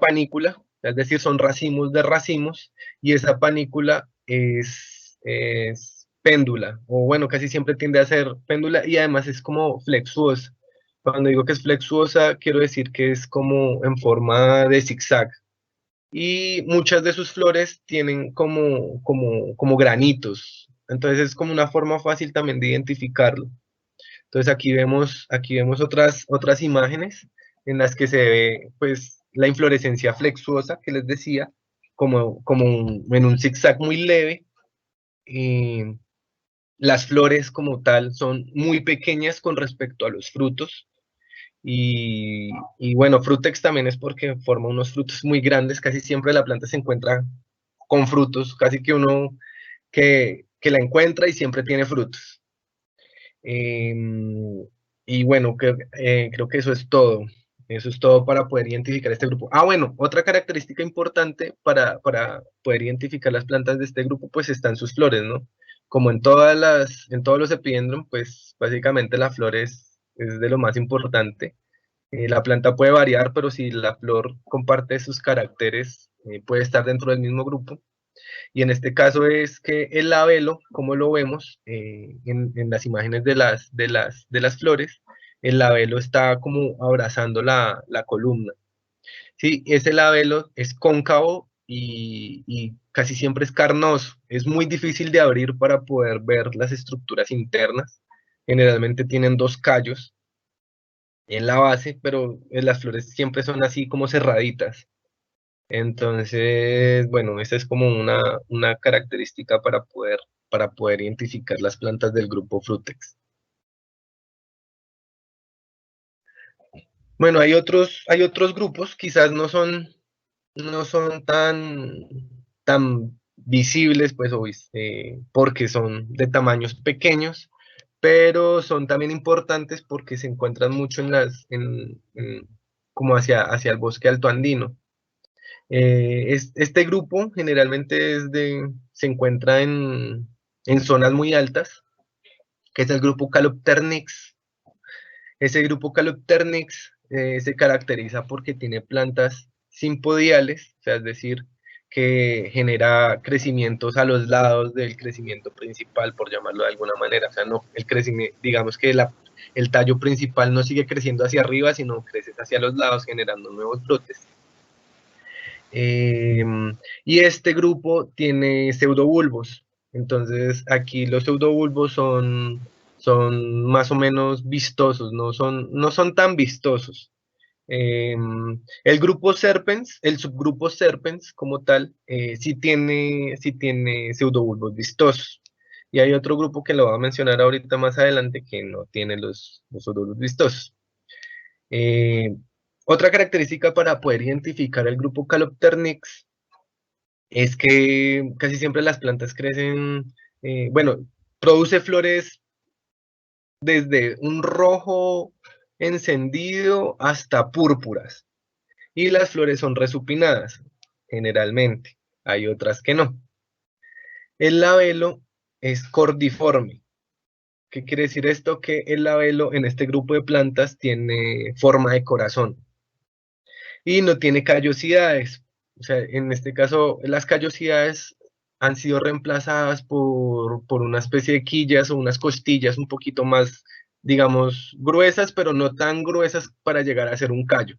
panícula, es decir, son racimos de racimos, y esa panícula es péndula, o bueno, casi siempre tiende a ser péndula, y además es como flexuosa. Cuando digo que es flexuosa, quiero decir que es como en forma de zigzag. Y muchas de sus flores tienen como granitos. Entonces es como una forma fácil también de identificarlo. Entonces aquí vemos otras imágenes en las que se ve pues la inflorescencia flexuosa que les decía, en un zigzag muy leve. Y las flores como tal son muy pequeñas con respecto a los frutos. Y bueno, Frutex también es porque forma unos frutos muy grandes. Casi siempre la planta se encuentra con frutos, casi que uno que la encuentra y siempre tiene frutos. Y bueno, creo que eso es todo. Eso es todo para poder identificar este grupo. Ah, bueno, otra característica importante para poder identificar las plantas de este grupo, pues están sus flores, ¿no? como en todos los epidendrum, pues básicamente la flor es de lo más importante. La planta puede variar, pero si la flor comparte sus caracteres, puede estar dentro del mismo grupo. Y en este caso es que el labelo, como lo vemos en las imágenes de las flores, el labelo está como abrazando la columna. Sí, ese labelo es cóncavo y casi siempre es carnoso. Es muy difícil de abrir para poder ver las estructuras internas. Generalmente tienen dos callos en la base, pero las flores siempre son así como cerraditas. Entonces, bueno, esa es como una característica para poder identificar las plantas del grupo Frutex. Bueno, hay otros grupos, quizás no son tan visibles, pues, porque son de tamaños pequeños, pero son también importantes porque se encuentran mucho como hacia el bosque alto andino. Este grupo generalmente se encuentra en zonas muy altas, que es el grupo Calopternix. Ese grupo Calopternix se caracteriza porque tiene plantas simpodiales, o sea, es decir, que genera crecimientos a los lados del crecimiento principal, por llamarlo de alguna manera. O sea, no, el crecimiento, digamos que el tallo principal no sigue creciendo hacia arriba, sino crece hacia los lados, generando nuevos brotes. Y este grupo tiene pseudobulbos. Entonces, aquí los pseudobulbos son más o menos vistosos, no son tan vistosos. El grupo Serpens, el subgrupo Serpens como tal, sí tiene pseudobulbos vistosos. Y hay otro grupo que lo voy a mencionar ahorita más adelante que no tiene los pseudobulbos vistosos. Otra característica para poder identificar el grupo Calopternix es que casi siempre las plantas crecen, bueno, produce flores desde un rojo encendido hasta púrpuras. Y las flores son resupinadas, generalmente. Hay otras que no. El labelo es cordiforme. ¿Qué quiere decir esto? Que el labelo en este grupo de plantas tiene forma de corazón y no tiene callosidades. O sea, en este caso, las callosidades han sido reemplazadas por una especie de quillas o unas costillas un poquito más, digamos, gruesas, pero no tan gruesas para llegar a ser un callo.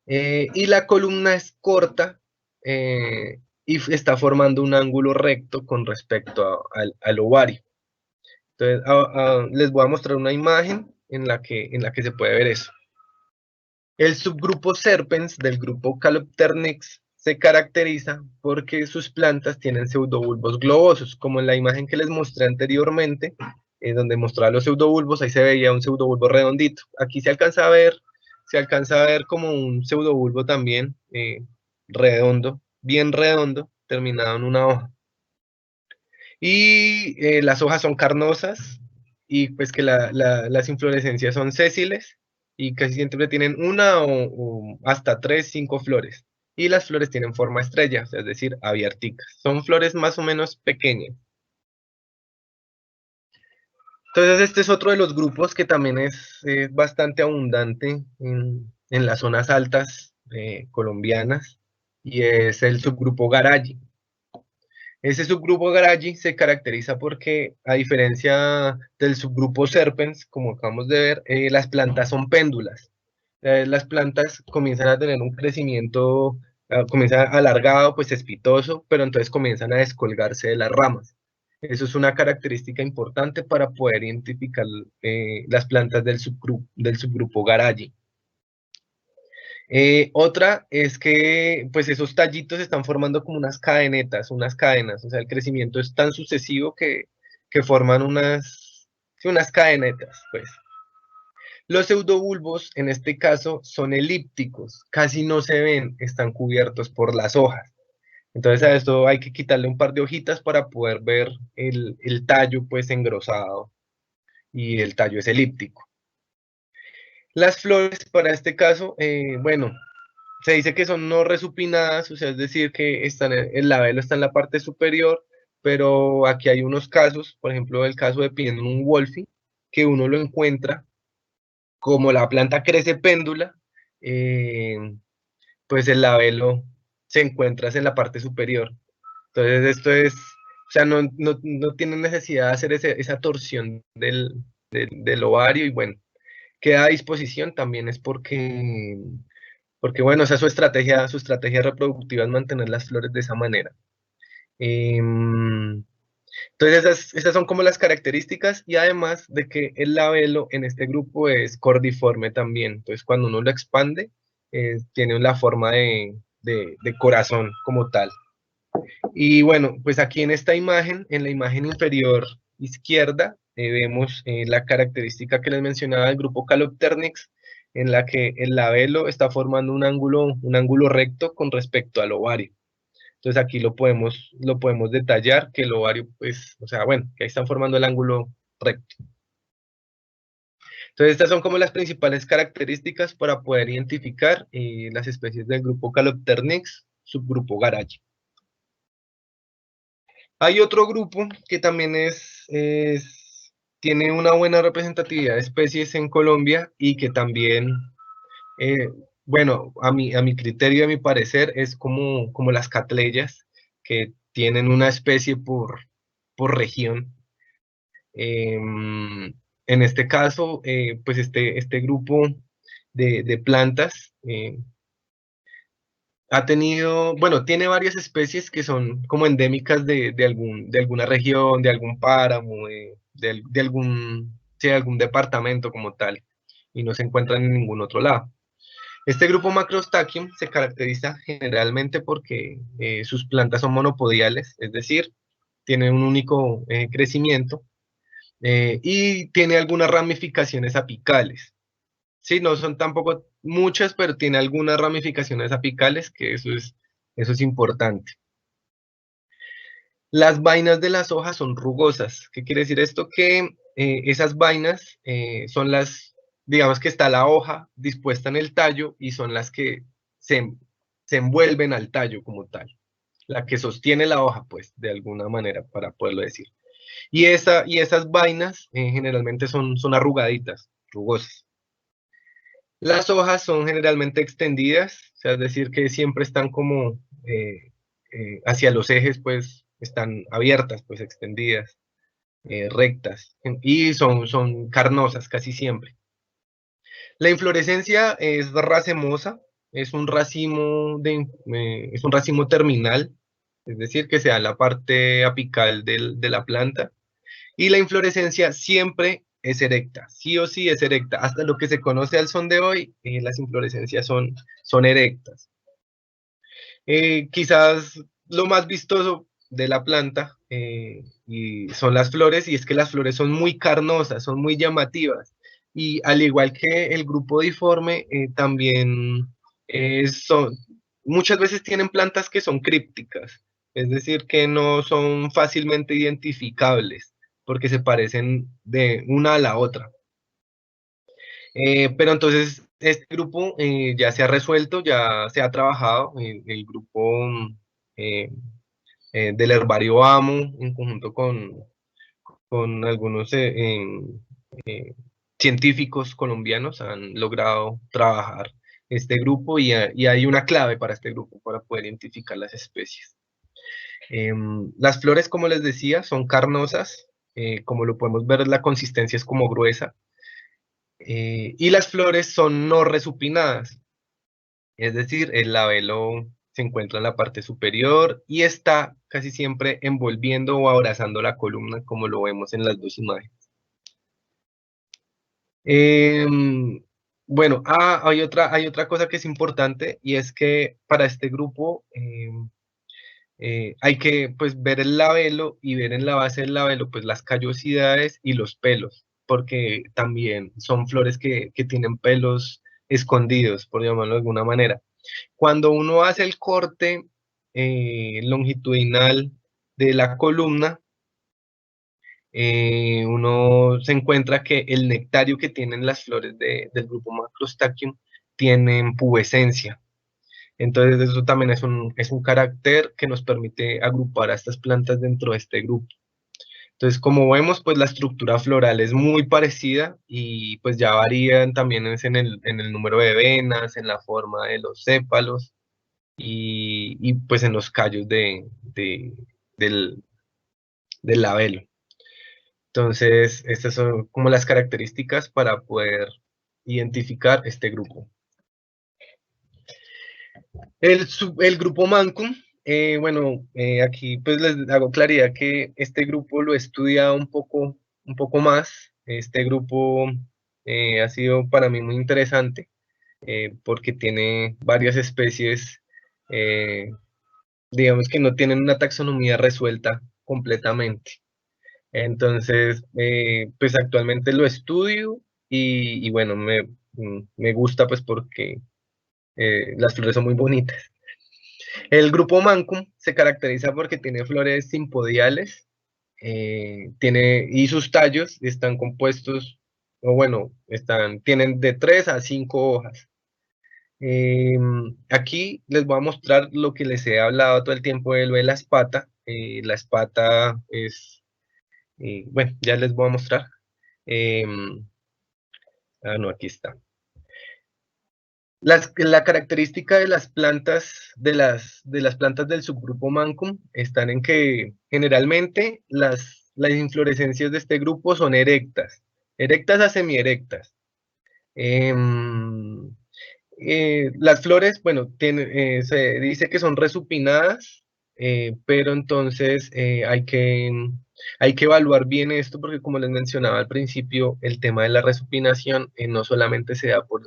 Y la columna es corta y está formando un ángulo recto con respecto al ovario. Entonces, les voy a mostrar una imagen en la que se puede ver eso. El subgrupo Serpens del grupo Calopternix se caracteriza porque sus plantas tienen pseudobulbos globosos, como en la imagen que les mostré anteriormente, donde mostraba los pseudobulbos, ahí se veía un pseudobulbo redondito. Aquí se alcanza a ver como un pseudobulbo también redondo, bien redondo, terminado en una hoja. Y las hojas son carnosas y pues que las inflorescencias son sésiles y casi siempre tienen una o hasta 3, 5 flores. Y las flores tienen forma estrella, es decir, abierticas. Son flores más o menos pequeñas. Entonces este es otro de los grupos que también es bastante abundante en las zonas altas colombianas y es el subgrupo Garayi. Ese subgrupo Garayi se caracteriza porque, a diferencia del subgrupo Serpens, como acabamos de ver, las plantas son péndulas. Las plantas comienzan a tener un crecimiento, comienza alargado, pues espitoso, pero entonces comienzan a descolgarse de las ramas. Eso es una característica importante para poder identificar las plantas del subgrupo Garayi. Otra es que pues esos tallitos se están formando como unas cadenetas, unas cadenas, o sea, el crecimiento es tan sucesivo que forman unas cadenetas, pues. Los pseudobulbos, en este caso, son elípticos, casi no se ven, están cubiertos por las hojas. Entonces a esto hay que quitarle un par de hojitas para poder ver el tallo pues engrosado y el tallo es elíptico. Las flores para este caso, bueno, se dice que son no resupinadas, o sea, es decir, que el labelo está en la parte superior, pero aquí hay unos casos, por ejemplo, el caso de Pinum wolfi, que uno lo encuentra, como la planta crece péndula, pues el labelo se encuentra en la parte superior. Entonces esto es, o sea, no tiene necesidad de hacer esa torsión del ovario, y bueno, queda a disposición también es porque bueno, esa es su estrategia reproductiva es mantener las flores de esa manera. Entonces esas son como las características, y además de que el labelo en este grupo es cordiforme también. Entonces cuando uno lo expande, tiene la forma de corazón como tal. Y bueno, pues aquí en esta imagen, en la imagen inferior izquierda, vemos la característica que les mencionaba del grupo Calopternix, en la que el labelo está formando un ángulo recto con respecto al ovario. Entonces aquí lo podemos detallar, que el ovario, pues, o sea, bueno, que ahí están formando el ángulo recto. Entonces estas son como las principales características para poder identificar las especies del grupo Calopternix, subgrupo Garaya. Hay otro grupo que también tiene una buena representatividad de especies en Colombia, y que también, bueno, a mi criterio y a mi parecer, es como las catleyas, que tienen una especie por región. En este caso, pues este grupo de plantas ha tenido, bueno, tiene varias especies que son como endémicas de alguna región, de algún páramo, de algún departamento como tal, y no se encuentran en ningún otro lado. Este grupo Macrostachys se caracteriza generalmente porque sus plantas son monopodiales, es decir, tienen un único crecimiento, y tiene algunas ramificaciones apicales. Sí, no son tampoco muchas, pero tiene algunas ramificaciones apicales, que eso es importante. Las vainas de las hojas son rugosas. ¿Qué quiere decir esto? Que esas vainas son digamos que está la hoja dispuesta en el tallo, y son las que se, se envuelven al tallo como tal. La que sostiene la hoja, pues, de alguna manera, para poderlo decir. Y esas vainas generalmente son arrugaditas, rugosas. Las hojas son generalmente extendidas, o sea, es decir, que siempre están como hacia los ejes, pues están abiertas, pues extendidas, rectas, y son carnosas casi siempre. La inflorescencia es racemosa, es un racimo terminal, es decir, que se da en la parte apical de la planta. Y la inflorescencia siempre es erecta, sí o sí es erecta. Hasta lo que se conoce al son de hoy, las inflorescencias son erectas. Quizás lo más vistoso de la planta y son las flores, y es que las flores son muy carnosas, son muy llamativas. Y al igual que el grupo diforme, también son, muchas veces tienen plantas que son crípticas, es decir, que no son fácilmente identificables, porque se parecen de una a la otra. Pero entonces este grupo ya se ha resuelto, ya se ha trabajado, el grupo eh, del herbario AMO, en conjunto con algunos eh, científicos colombianos, han logrado trabajar este grupo, y hay una clave para este grupo para poder identificar las especies. Las flores, como les decía, son carnosas, como lo podemos ver, la consistencia es como gruesa, y las flores son no resupinadas, es decir, el labelo se encuentra en la parte superior y está casi siempre envolviendo o abrazando la columna, como lo vemos en las dos imágenes. Bueno, hay otra cosa que es importante, y es que para este grupo hay que, pues, ver el labelo, y ver en la base del labelo, pues, las callosidades y los pelos, porque también son flores que tienen pelos escondidos, por llamarlo de alguna manera. Cuando uno hace el corte longitudinal de la columna, uno se encuentra que el nectario que tienen las flores del grupo Macrostachys tienen pubescencia. Entonces eso también es un carácter que nos permite agrupar a estas plantas dentro de este grupo. Entonces, como vemos, pues la estructura floral es muy parecida y pues ya varían también en el número de venas, en la forma de los sépalos y pues en los callos del, del labelo. Entonces, estas son como las características para poder identificar este grupo. El grupo Mancum, aquí pues les hago claridad que este grupo lo he estudiado un poco más. Este grupo ha sido para mí muy interesante porque tiene varias especies, eh, digamos que no tienen una taxonomía resuelta completamente. Entonces, pues actualmente lo estudio y bueno, me gusta pues porque las flores son muy bonitas. El grupo Mancum se caracteriza porque tiene flores simpodiales, y sus tallos están compuestos, o bueno, tienen de 3 a 5 hojas. Aquí les voy a mostrar lo que les he hablado todo el tiempo de lo de la espata. La espata bueno, ya les voy a mostrar. No, aquí está. La característica de las plantas, de las plantas del subgrupo Mancum están en que generalmente las inflorescencias de este grupo son erectas a semierectas. Em, las flores, bueno, se dice que son resupinadas, pero entonces hay que evaluar bien esto porque como les mencionaba al principio, el tema de la resupinación no solamente se da por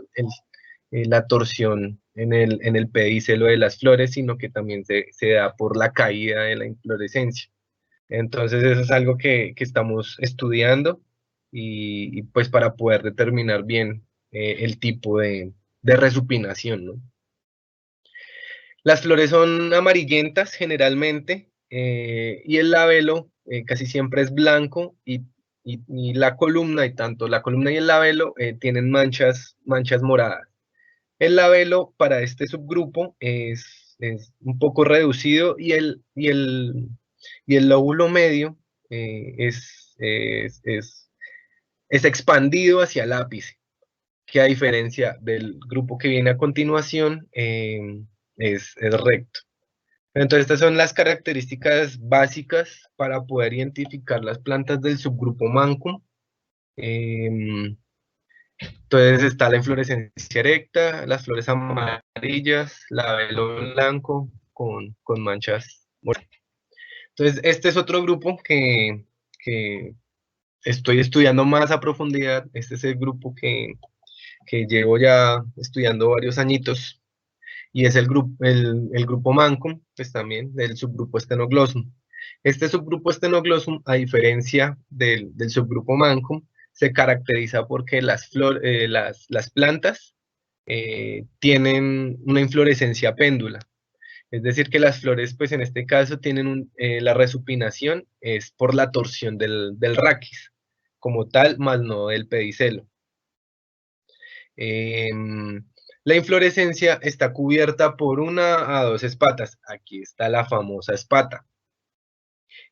la torsión en el pedicelo de las flores, sino que también se da por la caída de la inflorescencia. Entonces eso es algo que estamos estudiando y pues para poder determinar bien el tipo de resupinación, ¿no? Las flores son amarillentas generalmente y el labelo casi siempre es blanco y la columna, y tanto la columna y el labelo tienen manchas moradas. El labelo para este subgrupo es un poco reducido y el lóbulo medio es expandido hacia el ápice, que a diferencia del grupo que viene a continuación, es recto. Entonces, estas son las características básicas para poder identificar las plantas del subgrupo Mancum. Entonces está la inflorescencia erecta, las flores amarillas, labelo blanco con manchas moradas. Entonces, este es otro grupo que estoy estudiando más a profundidad. Este es el grupo que llevo ya estudiando varios añitos y es el grupo Mancum, pues también del subgrupo Stenoglossum. Este subgrupo Stenoglossum, a diferencia del subgrupo Mancum, se caracteriza porque las plantas tienen una inflorescencia péndula. Es decir, que las flores, pues en este caso, tienen la resupinación es por la torsión del raquis, como tal, más no del pedicelo. La inflorescencia está cubierta por 1 a 2 espatas. Aquí está la famosa espata.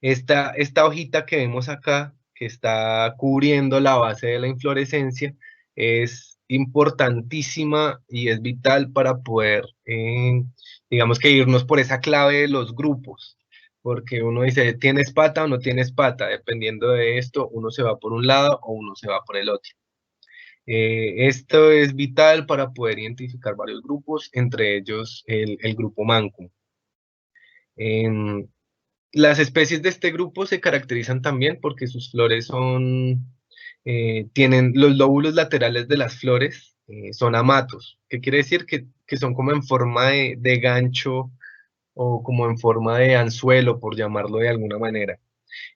Esta hojita que vemos acá, que está cubriendo la base de la inflorescencia, es importantísima y es vital para poder, digamos que irnos por esa clave de los grupos, porque uno dice, ¿tiene espata o no tiene espata? Dependiendo de esto, uno se va por un lado o uno se va por el otro. Esto es vital para poder identificar varios grupos, entre ellos el grupo Mancum. Las especies de este grupo se caracterizan también porque sus flores tienen los lóbulos laterales de las flores, son amatos, que quiere decir que son como en forma de gancho o como en forma de anzuelo, por llamarlo de alguna manera.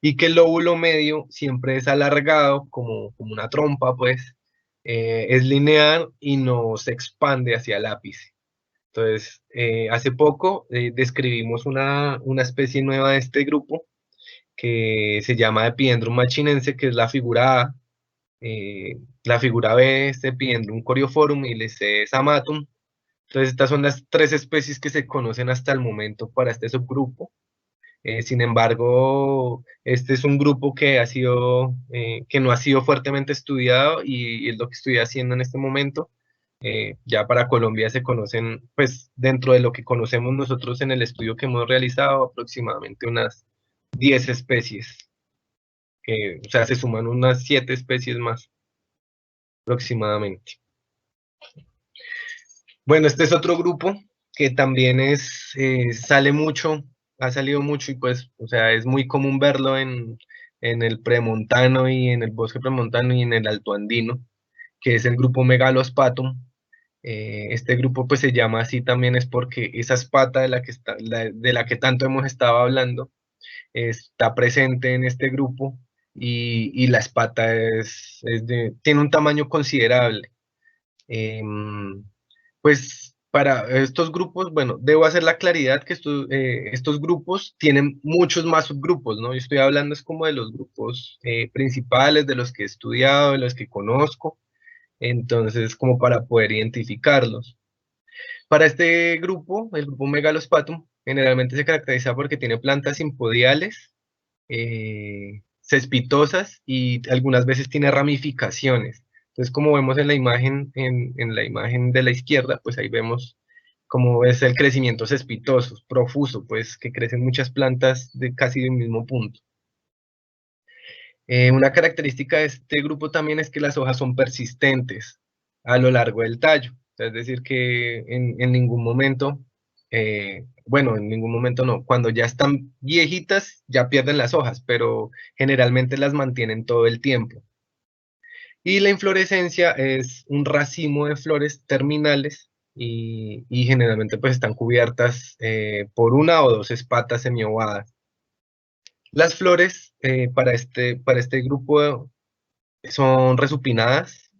Y que el lóbulo medio siempre es alargado, como una trompa, pues, es lineal y no se expande hacia el ápice. Entonces, hace poco describimos una especie nueva de este grupo que se llama Epidendrum machinense, que es la figura A. La figura B es Epidendrum corioforum y el C es Amatum. Entonces estas son las 3 especies que se conocen hasta el momento para este subgrupo. Sin embargo, este es un grupo que que no ha sido fuertemente estudiado y es lo que estoy haciendo en este momento. Ya para Colombia se conocen, pues dentro de lo que conocemos nosotros en el estudio que hemos realizado, aproximadamente unas 10 especies. O sea, se suman unas 7 especies más aproximadamente. Bueno, este es otro grupo que también sale mucho, ha salido mucho y pues, o sea, es muy común verlo en el premontano y en el bosque premontano y en el alto andino, que es el grupo Megalospatum. Este grupo pues se llama así también es porque esa espata de la que tanto hemos estado hablando está presente en este grupo y la espata tiene un tamaño considerable. Pues para estos grupos, bueno, debo hacer la claridad que estos grupos tienen muchos más subgrupos, ¿no? Yo estoy hablando es como de los grupos principales, de los que he estudiado, de los que conozco, entonces como para poder identificarlos. Para este grupo, el grupo Megalospatum, generalmente se caracteriza porque tiene plantas simpodiales, cespitosas y algunas veces tiene ramificaciones. Entonces, como vemos en la imagen, en la imagen de la izquierda, pues ahí vemos cómo es el crecimiento cespitoso, profuso, pues que crecen muchas plantas de casi del mismo punto. Una característica de este grupo también es que las hojas son persistentes a lo largo del tallo. Es decir, que en ningún momento, bueno, en ningún momento no, cuando ya están viejitas ya pierden las hojas, pero generalmente las mantienen todo el tiempo. Y la inflorescencia es un racimo de flores terminales y generalmente pues están cubiertas por una o dos espatas semiovadas. Las flores para este grupo son resupinadas.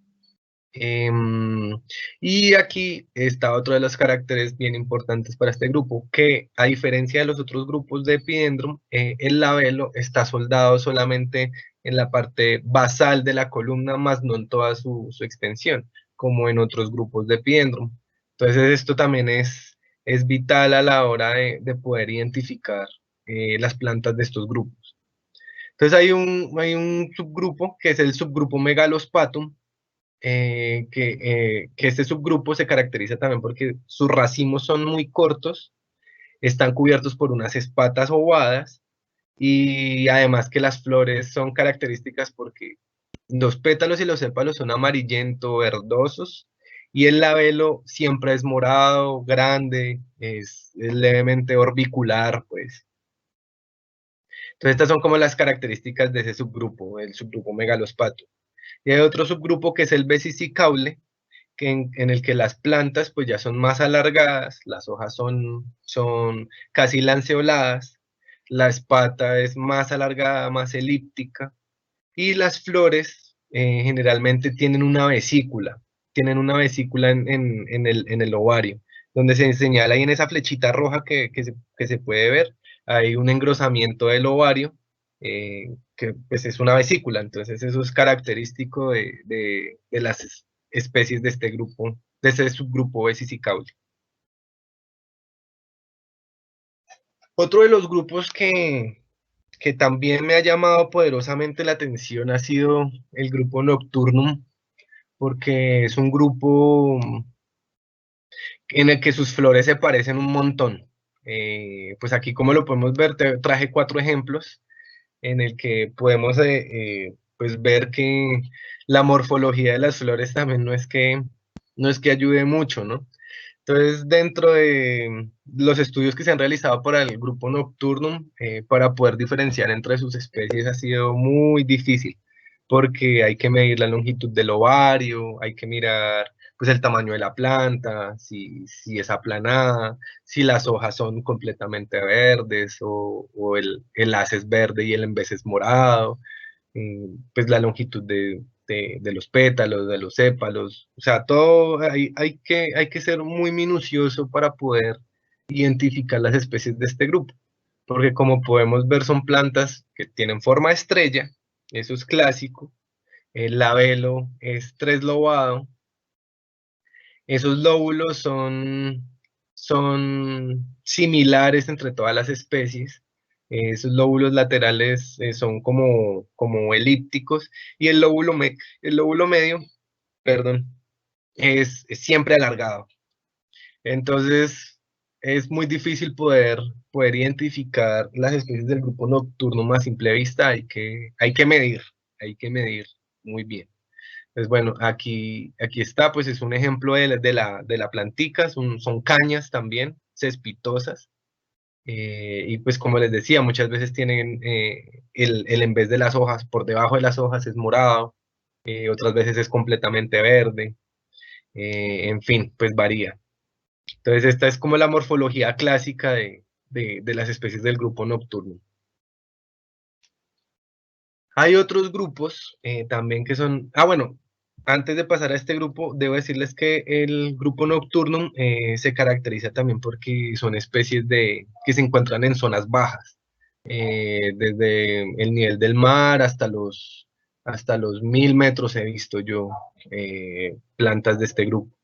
Y aquí está otro de los caracteres bien importantes para este grupo, que a diferencia de los otros grupos de Epidendrum, el labelo está soldado solamente en la parte basal de la columna, más no en toda su extensión, como en otros grupos de Epidendrum. Entonces esto también es vital a la hora de poder identificar las plantas de estos grupos. Entonces hay un subgrupo que es el subgrupo Megalospatum, que este subgrupo se caracteriza también porque sus racimos son muy cortos, están cubiertos por unas espatas ovadas y además que las flores son características porque los pétalos y los sépalos son amarillento verdosos y el labelo siempre es morado, grande, es levemente orbicular, pues. Entonces estas son como las características de ese subgrupo, el subgrupo Megalospatum. Y hay otro subgrupo que es el Vesicicaule, en el que las plantas pues ya son más alargadas, las hojas son casi lanceoladas, la espata es más alargada, más elíptica, y las flores generalmente tienen una vesícula en el ovario, donde se señala ahí en esa flechita roja que se puede ver, hay un engrosamiento del ovario, que pues es una vesícula, entonces eso es característico de las especies de este grupo, de este subgrupo Vesicicaule. Otro de los grupos que también me ha llamado poderosamente la atención ha sido el grupo Nocturnum, porque es un grupo en el que sus flores se parecen un montón. Pues aquí como lo podemos ver, traje 4 ejemplos en el que podemos pues ver que la morfología de las flores también no es que ayude mucho, ¿no? Entonces, dentro de los estudios que se han realizado para el grupo Nocturnum, para poder diferenciar entre sus especies ha sido muy difícil, porque hay que medir la longitud del ovario, hay que mirar pues el tamaño de la planta, si es aplanada, si las hojas son completamente verdes o el haz es verde y el envés es morado, pues la longitud de los pétalos, de los sépalos, o sea, todo hay que ser muy minucioso para poder identificar las especies de este grupo, porque como podemos ver son plantas que tienen forma de estrella, eso es clásico, el labelo es treslobado Esos lóbulos son similares entre todas las especies. Esos lóbulos laterales son como elípticos y el lóbulo medio, perdón, es siempre alargado. Entonces, es muy difícil poder identificar las especies del grupo nocturno más a simple vista. Hay que medir muy bien. Pues bueno, aquí está, pues es un ejemplo de la plantica, son cañas también, cespitosas. Y pues como les decía, muchas veces tienen el en vez de las hojas, por debajo de las hojas es morado, otras veces es completamente verde, en fin, pues varía. Entonces esta es como la morfología clásica de las especies del grupo nocturno. Hay otros grupos también que son, bueno, antes de pasar a este grupo, debo decirles que el grupo nocturno se caracteriza también porque son especies que se encuentran en zonas bajas, desde el nivel del mar hasta los 1000 metros he visto yo plantas de este grupo.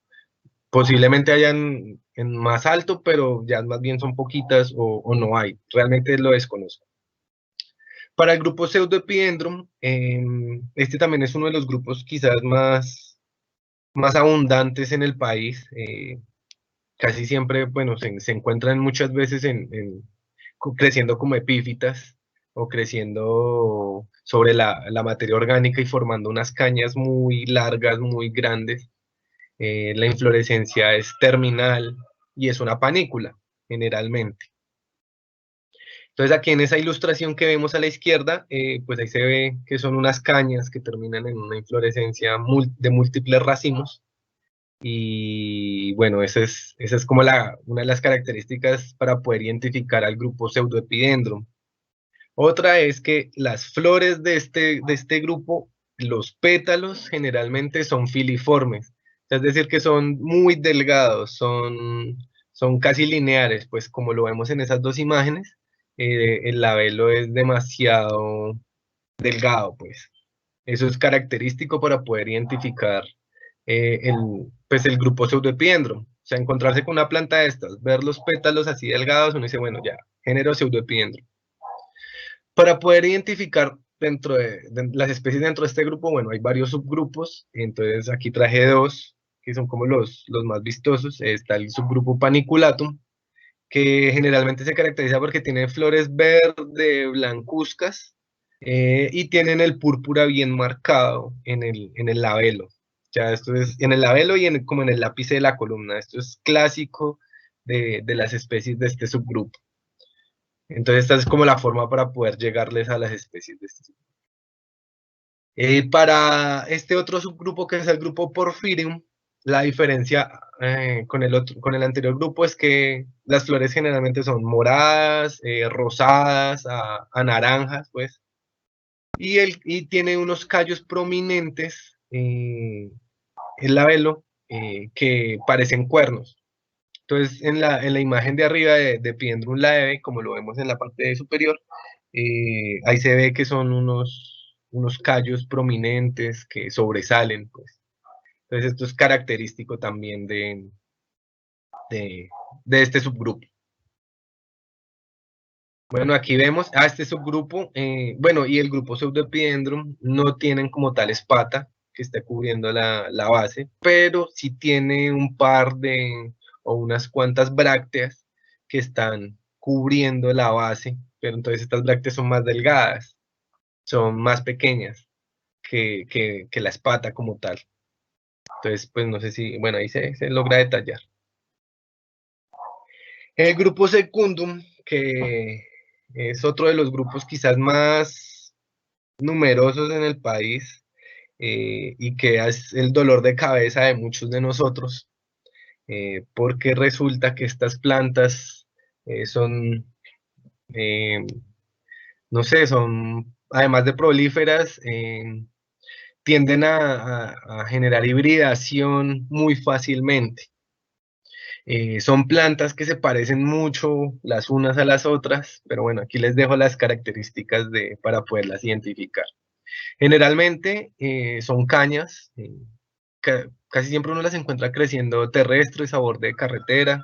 Posiblemente hayan en más alto, pero ya más bien son poquitas o no hay. Realmente lo desconozco. Para el grupo Pseudoepidendrum, este también es uno de los grupos quizás más abundantes en el país. Casi siempre, bueno, se encuentran muchas veces creciendo como epífitas o creciendo sobre la materia orgánica y formando unas cañas muy largas, muy grandes. La inflorescencia es terminal y es una panícula, generalmente. Entonces aquí en esa ilustración que vemos a la izquierda, pues ahí se ve que son unas cañas que terminan en una inflorescencia de múltiples racimos. Y bueno, esa es como una de las características para poder identificar al grupo Pseudoepidendrum. Otra es que las flores de este grupo, los pétalos generalmente son filiformes, es decir, que son muy delgados, son casi lineares, pues como lo vemos en esas dos imágenes, el labelo es demasiado delgado, pues. Eso es característico para poder identificar pues el grupo Pseudoepidendrum. O sea, encontrarse con una planta de estas, ver los pétalos así delgados, uno dice, bueno, ya, género Pseudoepidendrum. Para poder identificar dentro de las especies dentro de este grupo, bueno, hay varios subgrupos, entonces aquí traje dos, que son como los más vistosos. Está el subgrupo Paniculatum, que generalmente se caracteriza porque tiene flores verde, blancuzcas, y tienen el púrpura bien marcado en el labelo. Ya esto es en el labelo y como en el lápice de la columna. Esto es clásico de las especies de este subgrupo. Entonces esta es como la forma para poder llegarles a las especies de este subgrupo. Para este otro subgrupo, que es el grupo Porphyrium, la diferencia con el anterior grupo es que las flores generalmente son moradas, rosadas, a naranjas, pues, y tiene unos callos prominentes, el labelo, que parecen cuernos. Entonces, en la imagen de arriba de Epidendrum laeve, como lo vemos en la parte superior, ahí se ve que son unos callos prominentes que sobresalen, pues. Entonces, esto es característico también de, de este subgrupo. Bueno, aquí vemos a este subgrupo, bueno, y el grupo Pseudoepidendrum no tienen como tal espata que esté cubriendo la base, pero sí tiene un par o unas cuantas brácteas que están cubriendo la base, pero entonces estas brácteas son más delgadas, son más pequeñas que la espata como tal. Entonces, pues no sé si, bueno, ahí se logra detallar. El grupo Secundum, que es otro de los grupos quizás más numerosos en el país, y que es el dolor de cabeza de muchos de nosotros, porque resulta que estas plantas son, eh, no sé, son, además de prolíferas, tienden a generar hibridación muy fácilmente. Son plantas que se parecen mucho las unas a las otras, pero bueno, aquí les dejo las características para poderlas identificar. Generalmente son cañas, casi siempre uno las encuentra creciendo terrestres a borde de carretera,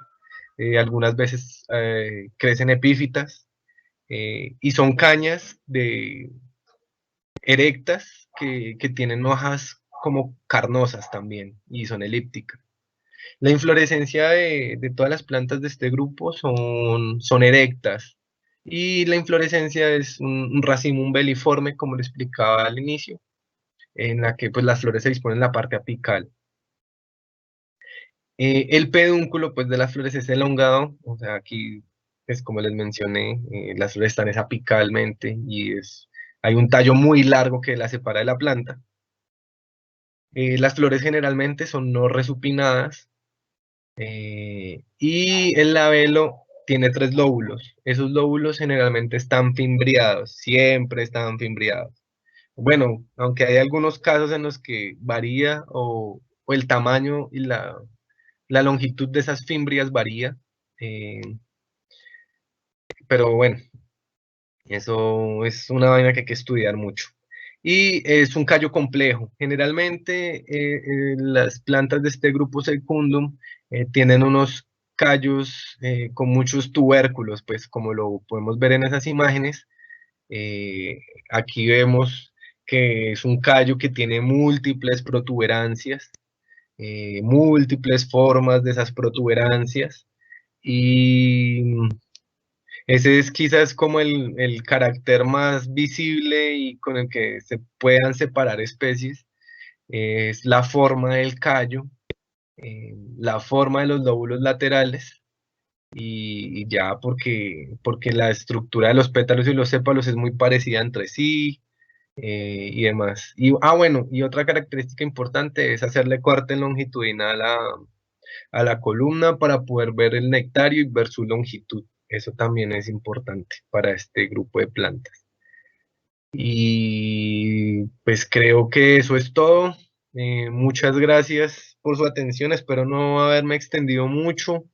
algunas veces crecen epífitas, y son cañas erectas que tienen hojas como carnosas también y son elípticas. La inflorescencia de todas las plantas de este grupo son erectas y la inflorescencia es un racimo umbeliforme, como le explicaba al inicio, en la que pues, las flores se disponen en la parte apical. El pedúnculo pues, de las flores es elongado, o sea, aquí, pues, como les mencioné, las flores están apicalmente y hay un tallo muy largo que la separa de la planta. Las flores generalmente son no resupinadas, y el labelo tiene 3 lóbulos. Esos lóbulos generalmente están fimbriados, siempre están fimbriados. Bueno, aunque hay algunos casos en los que varía o el tamaño y la longitud de esas fimbrias varía, eh, pero bueno, eso es una vaina que hay que estudiar mucho. Y es un callo complejo. Generalmente las plantas de este grupo Secundum tienen unos callos con muchos tubérculos, pues como lo podemos ver en esas imágenes. Aquí vemos que es un callo que tiene múltiples protuberancias, múltiples formas de esas protuberancias, y ese es quizás como el carácter más visible y con el que se puedan separar especies, es la forma del callo, la forma de los lóbulos laterales, y ya porque la estructura de los pétalos y los sépalos es muy parecida entre sí, y demás. Bueno, y otra característica importante es hacerle corte longitudinal a la columna para poder ver el nectario y ver su longitud. Eso también es importante para este grupo de plantas. Y pues creo que eso es todo. Muchas gracias por su atención. Espero no haberme extendido mucho,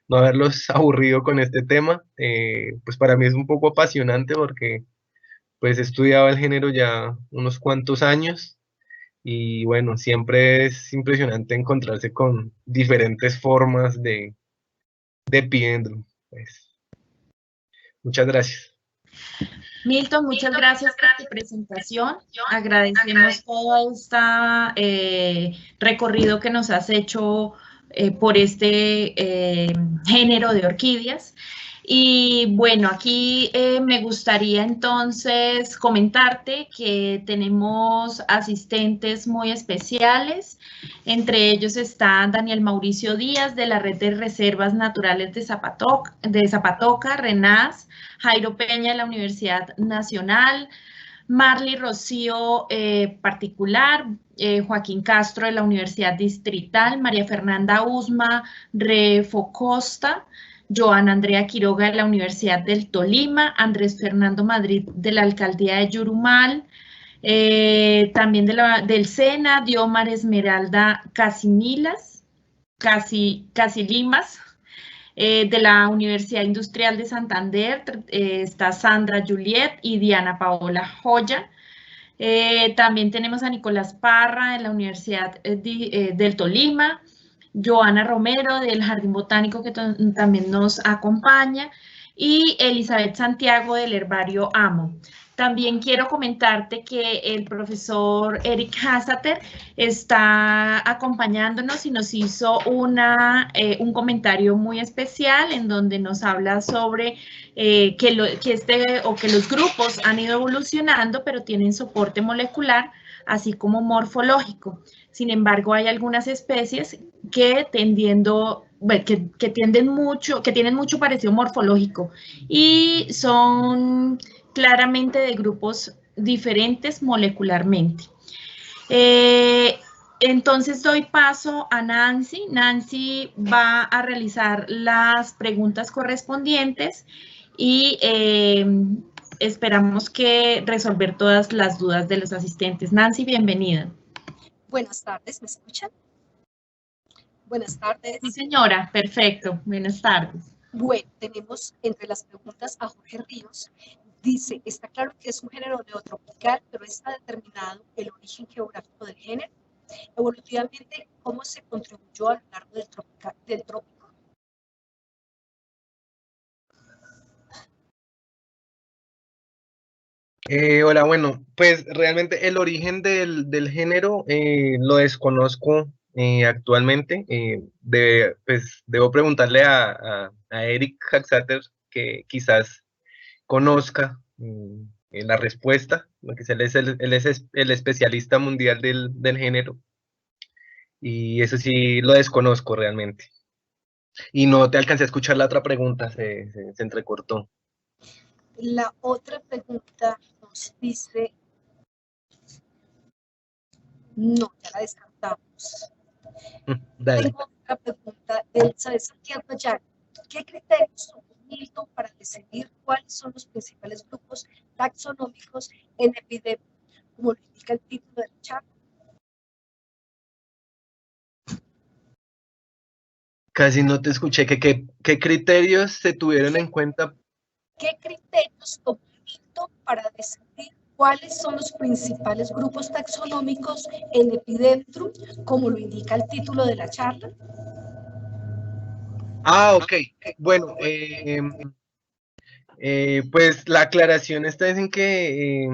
no haberlos aburrido con este tema. Pues para mí es un poco apasionante porque pues he estudiado el género ya unos cuantos años. Y bueno, siempre es impresionante encontrarse con diferentes formas de epidendrum. Pues, muchas gracias. Milton, muchas gracias por tu presentación. Agradecemos todo este recorrido que nos has hecho por este género de orquídeas. Y bueno, aquí me gustaría entonces comentarte que tenemos asistentes muy especiales. Entre ellos está Daniel Mauricio Díaz de la Red de Reservas Naturales de Zapatoca, RENAS, Jairo Peña de la Universidad Nacional, Marley Rocío particular, Joaquín Castro de la Universidad Distrital, María Fernanda Usma Refocosta, Joana Andrea Quiroga de la Universidad del Tolima, Andrés Fernando Madrid de la Alcaldía de Yurumal, también del SENA, Diomar Esmeralda Casilimas, de la Universidad Industrial de Santander, está Sandra Juliet y Diana Paola Joya. También tenemos a Nicolás Parra de la Universidad del Tolima, Joana Romero del Jardín Botánico que también nos acompaña, y Elizabeth Santiago del Herbario Amo. También quiero comentarte que el profesor Eric Hasater está acompañándonos y nos hizo un comentario muy especial en donde nos habla sobre que los grupos han ido evolucionando, pero tienen soporte molecular, así como morfológico. Sin embargo, hay algunas especies que tienen mucho parecido morfológico y son claramente de grupos diferentes molecularmente. Entonces doy paso a Nancy. Nancy va a realizar las preguntas correspondientes y esperamos que resolver todas las dudas de los asistentes. Nancy, bienvenida. Buenas tardes, ¿me escuchan? Buenas tardes. Sí, señora, perfecto. Buenas tardes. Bueno, tenemos entre las preguntas a Jorge Ríos. Dice, está claro que es un género neotropical, pero ¿está determinado el origen geográfico del género? Evolutivamente, ¿cómo se contribuyó a lo largo del trópico? Hola, bueno, pues realmente el origen del género lo desconozco actualmente. Pues debo preguntarle a Eric Haxater, que quizás conozca la respuesta, porque él es el especialista mundial del género, y eso sí lo desconozco realmente. Y no te alcancé a escuchar la otra pregunta, se entrecortó. La otra pregunta nos dice, no, ya la descartamos. Dale. Tengo otra pregunta de Elsa de Santiago Ayala. ¿Qué criterios tomó Milton para decidir cuáles son los principales grupos taxonómicos en epidemia, como lo indica el título del charla? Casi no te escuché. ¿Qué criterios se tuvieron en cuenta? ¿Qué criterios tomó Milton para decidir cuáles son los principales grupos taxonómicos en Epidendrum, como lo indica el título de la charla? Ah, ok. Bueno, pues la aclaración está en que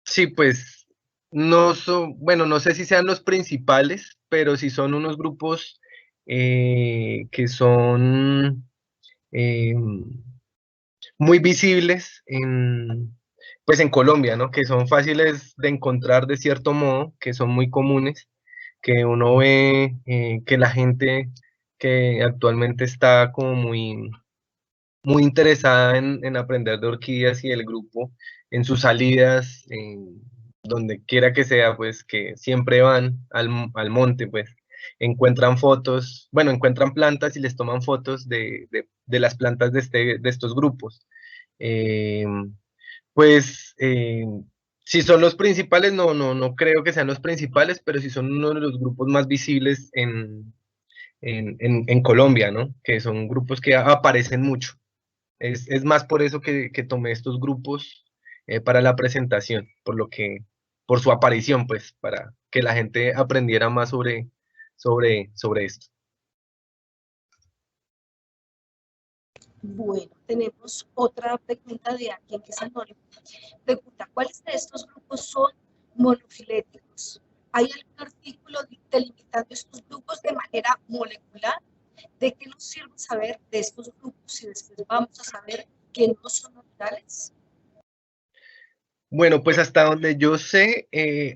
sí, pues no son, bueno, no sé si sean los principales, pero sí son unos grupos que son eh, muy visibles pues en Colombia, ¿no? Que son fáciles de encontrar de cierto modo, que son muy comunes, que uno ve que la gente que actualmente está como muy interesada en aprender de orquídeas, y el grupo en sus salidas, en donde quiera que sea, pues que siempre van al monte, pues encuentran fotos, bueno, encuentran plantas y les toman fotos de las plantas de estos grupos. Eh, pues si son los principales, no creo que sean los principales, pero sí son uno de los grupos más visibles en Colombia, ¿no? Que son grupos que aparecen mucho. Es más por eso que tomé estos grupos para la presentación, por su aparición, pues, para que la gente aprendiera más sobre esto. Bueno, tenemos otra pregunta de alguien que es anónimo. Pregunta, ¿cuáles de estos grupos son monofiléticos? ¿Hay algún artículo delimitando estos grupos de manera molecular? ¿De qué nos sirve saber de estos grupos y después vamos a saber que no son naturales? Bueno, pues hasta donde yo sé,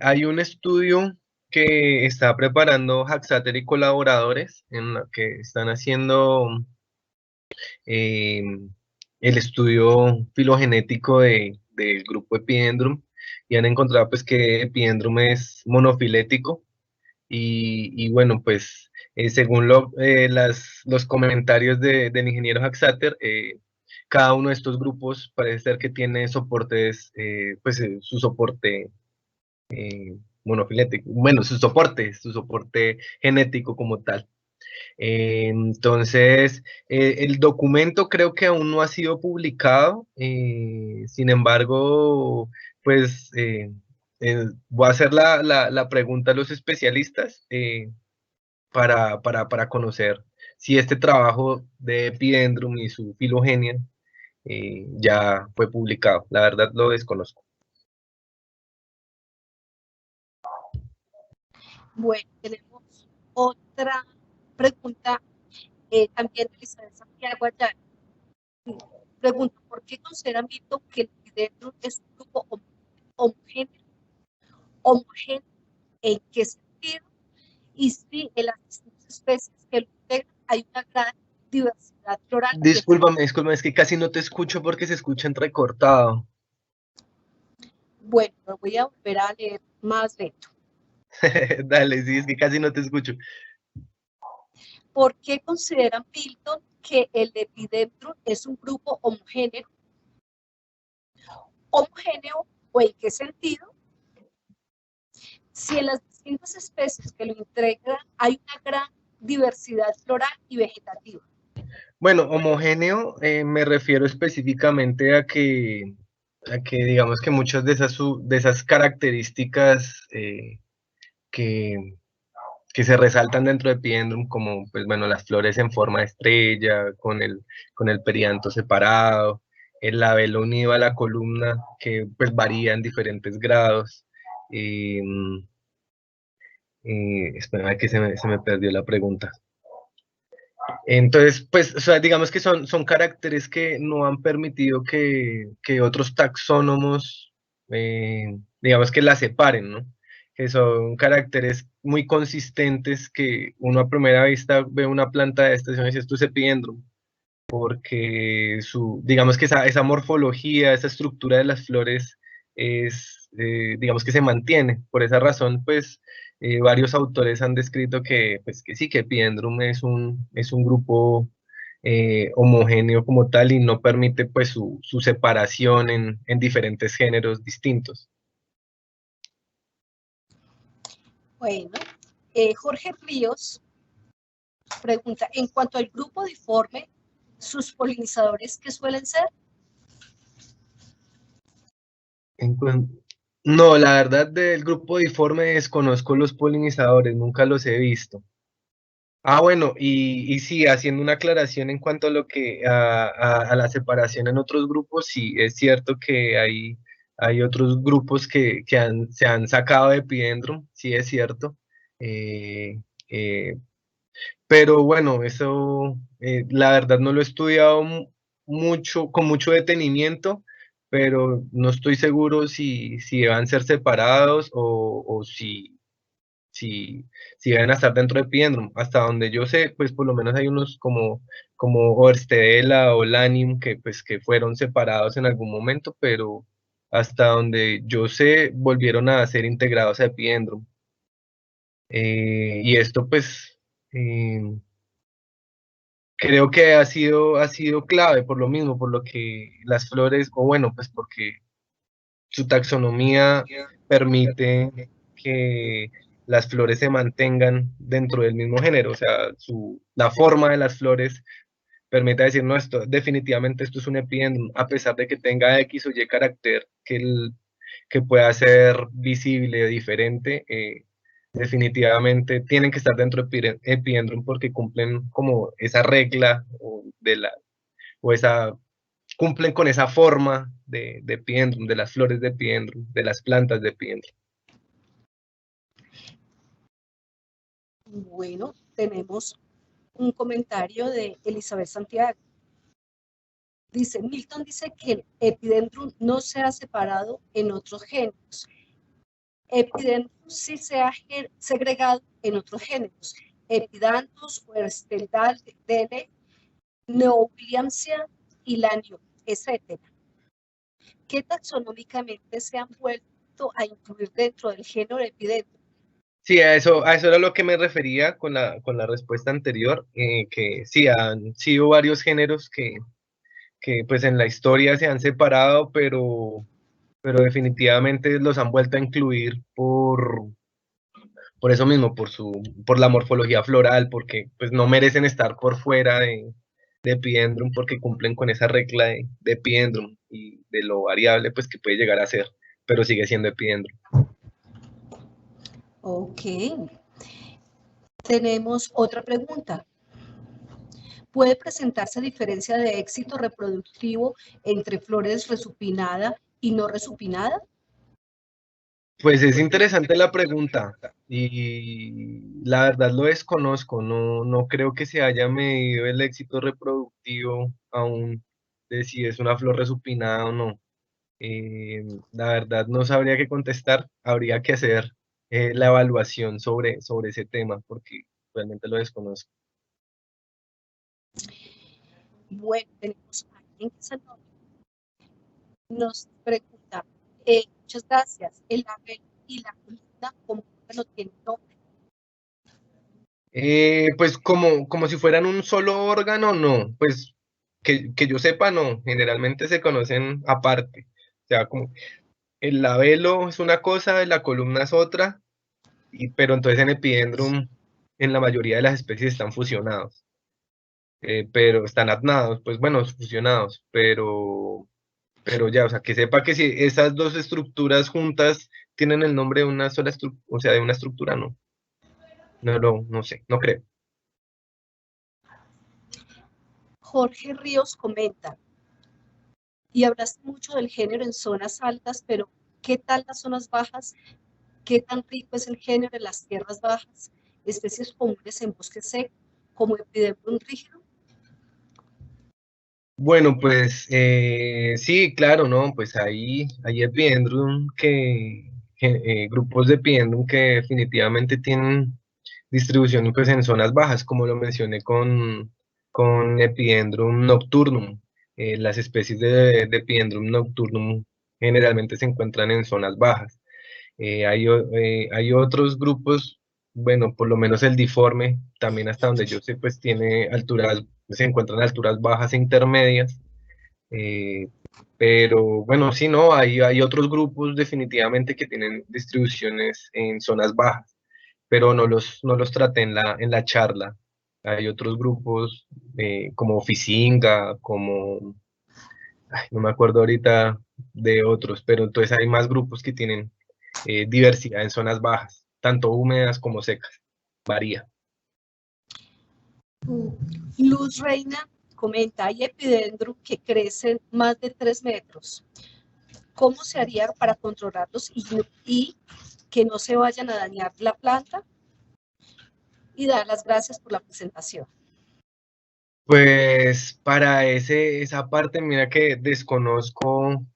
hay un estudio que está preparando Haxater y colaboradores, en la que están haciendo eh, el estudio filogenético del grupo Epidendrum, y han encontrado pues que Epidendrum es monofilético, y bueno, pues según los comentarios del ingeniero Haxater, cada uno de estos grupos parece ser que tiene soportes, pues su soporte monofilético, bueno, su soporte genético como tal. Entonces, el documento creo que aún no ha sido publicado, sin embargo, pues voy a hacer la pregunta a los especialistas para conocer si este trabajo de Epidendrum y su filogenia ya fue publicado. La verdad lo desconozco. Bueno, tenemos otra pregunta también de Elizabeth Santiago Ayala. Pregunta, ¿por qué considera Milton que el epidendrum es un grupo homogéneo? ¿Homogéneo en qué sentido? Y si en las distintas especies que lo integran hay una gran diversidad floral. Discúlpame, es que casi no te escucho porque se escucha entrecortado. Bueno, lo voy a volver a leer más lento. Dale, sí, es que casi no te escucho. ¿Por qué consideran Milton que el epidendrum es un grupo homogéneo? ¿Homogéneo o en qué sentido? Si en las distintas especies que lo integran hay una gran diversidad floral y vegetativa. Bueno, homogéneo me refiero específicamente a que digamos que muchas de esas características que se resaltan dentro de Epidendrum, como pues bueno, las flores en forma de estrella, con el perianto separado, el labelo unido a la columna, que pues varía en diferentes grados. Espera que se me perdió la pregunta. Entonces, pues, o sea, digamos que son caracteres que no han permitido que otros taxónomos, digamos que la separen, ¿no? Que son caracteres muy consistentes que uno a primera vista ve una planta de esta y dice, esto es Epidendrum, porque digamos que esa morfología, esa estructura de las flores es, digamos que se mantiene. Por esa razón, pues, varios autores han descrito que, pues, que sí, que Epidendrum es un grupo homogéneo como tal y no permite, pues, su separación en diferentes géneros distintos. Bueno, Jorge Ríos pregunta, en cuanto al grupo diforme, ¿sus polinizadores qué suelen ser? No, la verdad del grupo diforme desconozco los polinizadores, nunca los he visto. Ah, bueno, y sí, haciendo una aclaración en cuanto a lo que a la separación en otros grupos, sí, es cierto que hay otros grupos que se han sacado de Epidendrum, sí es cierto. eh, eh, pero bueno, eso la verdad no lo he estudiado mucho, con mucho detenimiento, pero no estoy seguro si deban ser separados o si deben estar dentro de Epidendrum. Hasta donde yo sé, pues por lo menos hay unos como Orstedela o Lanium pues, que fueron separados en algún momento, pero hasta donde yo sé, volvieron a ser integrados a Epidendrum. Y esto pues creo que ha sido clave por lo mismo, por lo que las flores, o bueno, pues porque su taxonomía permite que las flores se mantengan dentro del mismo género, o sea, la forma de las flores permite decir, no, definitivamente esto es un epidendrum, a pesar de que tenga X o Y carácter que pueda ser visible o diferente, definitivamente tienen que estar dentro de epidendrum porque cumplen como esa regla o esa cumplen con esa forma de Epidendrum, de las flores de Epidendrum, de las plantas de Epidendrum. Bueno, tenemos un comentario de Elizabeth Santiago. Dice, Milton dice que el Epidendrum no se ha separado en otros géneros. Epidendrum sí se ha segregado en otros géneros. Epidanthus, Oerstedale, Neowilliamsia y Lanium, etc. ¿Qué taxonómicamente se han vuelto a incluir dentro del género Epidendrum? Sí, a eso era lo que me refería con la respuesta anterior, que sí, han sido varios géneros que pues en la historia se han separado, pero definitivamente los han vuelto a incluir por eso mismo, por la morfología floral, porque pues no merecen estar por fuera de Epidendrum porque cumplen con esa regla de Epidendrum y de lo variable pues que puede llegar a ser, pero sigue siendo Epidendrum. Ok. Tenemos otra pregunta. ¿Puede presentarse diferencia de éxito reproductivo entre flores resupinada y no resupinada? Pues es interesante la pregunta y la verdad lo desconozco, no creo que se haya medido el éxito reproductivo aún de si es una flor resupinada o no. La verdad no sabría qué contestar, habría que hacer la evaluación sobre ese tema porque realmente lo desconozco. Bueno, tenemos a alguien que nos pregunta, muchas gracias, el labelo y la columna, ¿cómo no tiene nombre? Pues como si fueran un solo órgano, no, pues que yo sepa, no, generalmente se conocen aparte, o sea, como el labelo es una cosa, la columna es otra, pero entonces en Epidendrum, en la mayoría de las especies están fusionados, pero están atnados, pues bueno, fusionados, pero ya, o sea, que sepa que si esas dos estructuras juntas tienen el nombre de una sola estructura, o sea, de una estructura, no. No sé, no creo. Jorge Ríos comenta, y hablaste mucho del género en zonas altas, pero ¿qué tal las zonas bajas? ¿Qué tan rico es el género en las tierras bajas? Especies comunes en bosque seco, como Epidendrum rígido. Bueno, pues sí, claro, ¿no? Pues hay epidendrum grupos de epidendrum que definitivamente tienen distribución pues, en zonas bajas, como lo mencioné con Epidendrum nocturnum. Las especies de Epidendrum nocturnum generalmente se encuentran en zonas bajas. Hay otros grupos, bueno, por lo menos el diforme, también hasta donde yo sé, pues tiene alturas, se encuentran alturas bajas e intermedias. eh, pero bueno, sí, no, hay otros grupos definitivamente que tienen distribuciones en zonas bajas, pero no los traté en la charla. Hay otros grupos como Fisinga, como, ay, no me acuerdo ahorita de otros, pero entonces hay más grupos que tienen diversidad en zonas bajas, tanto húmedas como secas, varía. Luz Reina comenta, hay epidendrum que crecen más de 3 metros. ¿Cómo se haría para controlarlos y que no se vayan a dañar la planta? Y dar las gracias por la presentación. Pues para esa parte, mira que desconozco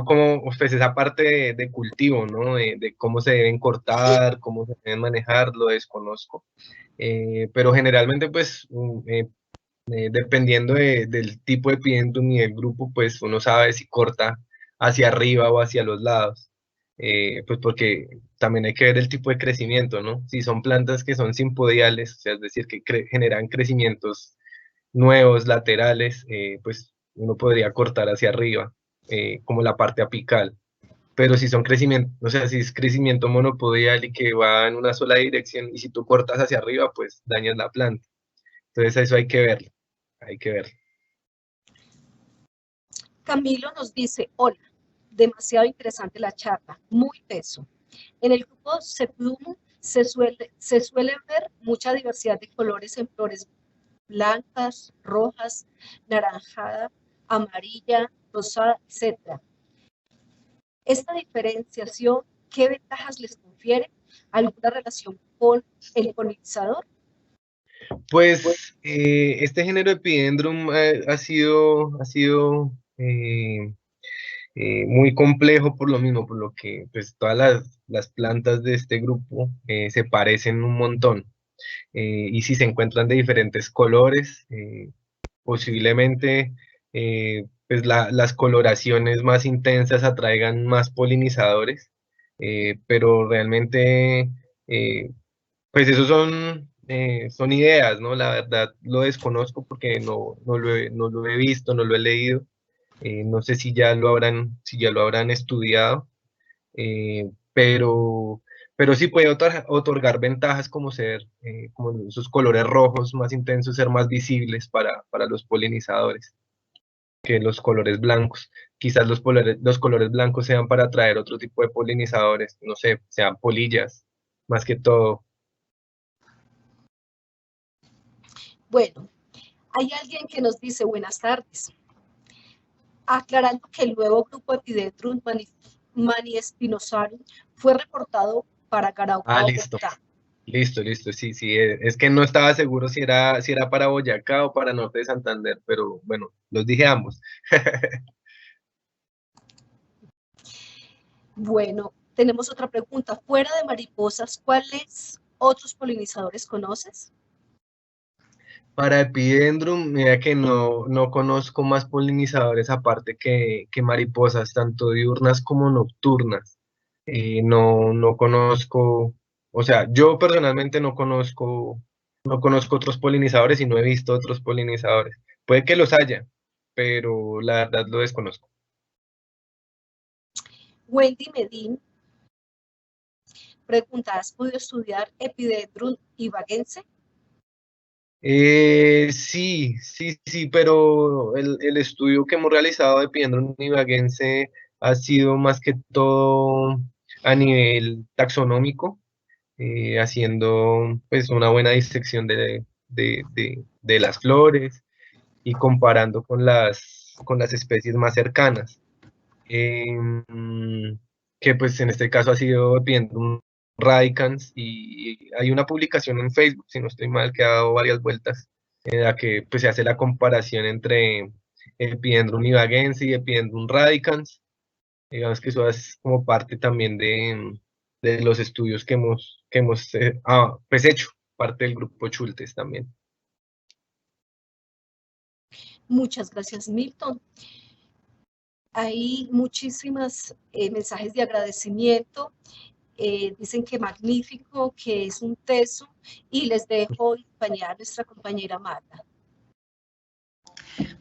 cómo, pues esa parte de cultivo, ¿no? De cómo se deben cortar, cómo se deben manejar, lo desconozco. Pero generalmente, pues, dependiendo del tipo de epidendrum y del grupo, pues uno sabe si corta hacia arriba o hacia los lados. Pues porque también hay que ver el tipo de crecimiento, ¿no? Si son plantas que son simpodiales, o sea, es decir, que generan crecimientos nuevos, laterales, pues uno podría cortar hacia arriba, como la parte apical. Pero si son crecimiento, o sea, si es crecimiento monopodial y que va en una sola dirección, y si tú cortas hacia arriba, pues dañas la planta. Entonces eso hay que verlo, hay que verlo. Camilo nos dice, hola, demasiado interesante la charla, muy teso. En el grupo Seplumo se suele ver mucha diversidad de colores en flores blancas, rojas, naranjada, amarilla, rosada, etc. Esta diferenciación, ¿qué ventajas les confiere? ¿Alguna relación con el polinizador? Pues este género de Epidendrum ha sido muy complejo por lo mismo, por lo que pues, todas las plantas de este grupo se parecen un montón. Y si se encuentran de diferentes colores, posiblemente pues las coloraciones más intensas atraigan más polinizadores, pero realmente pues esos son ideas, ¿no? La verdad lo desconozco porque no lo he visto, no lo he leído. No sé si ya lo habrán estudiado, pero sí puede otorgar ventajas como como esos colores rojos más intensos, ser más visibles para los polinizadores que los colores blancos. Quizás los colores blancos sean para atraer otro tipo de polinizadores, no sé, sean polillas, más que todo. Bueno, hay alguien que nos dice buenas tardes, aclarando que el nuevo grupo Epidendrum maniespinosarum fue reportado para Ah, Arauca, listo. Bogotá. Listo, sí, sí, es que no estaba seguro si era para Boyacá o para Norte de Santander, pero bueno, los dije ambos. Bueno, tenemos otra pregunta. Fuera de mariposas, ¿cuáles otros polinizadores conoces? Para Epidendrum, mira que no conozco más polinizadores aparte que mariposas, tanto diurnas como nocturnas. No conozco, o sea, yo personalmente no conozco otros polinizadores y no he visto otros polinizadores. Puede que los haya, pero la verdad lo desconozco. Wendy Medin pregunta, ¿has podido estudiar Epidendrum ibaguense? Sí, pero el estudio que hemos realizado de Epidendrum nivagense ha sido más que todo a nivel taxonómico, haciendo pues una buena disección de las flores y comparando con las especies más cercanas, que pues en este caso ha sido Epiendrum radicans, y hay una publicación en Facebook, si no estoy mal, que ha dado varias vueltas, en la que pues se hace la comparación entre Epiendrum ibaguense y Epiendrum radicans. Digamos que eso es como parte también de los estudios que hemos pues hecho, parte del grupo Schultes también. Muchas gracias, Milton. Hay muchísimos mensajes de agradecimiento. Dicen que magnífico, que es un teso, y les dejo acompañar a nuestra compañera Marta.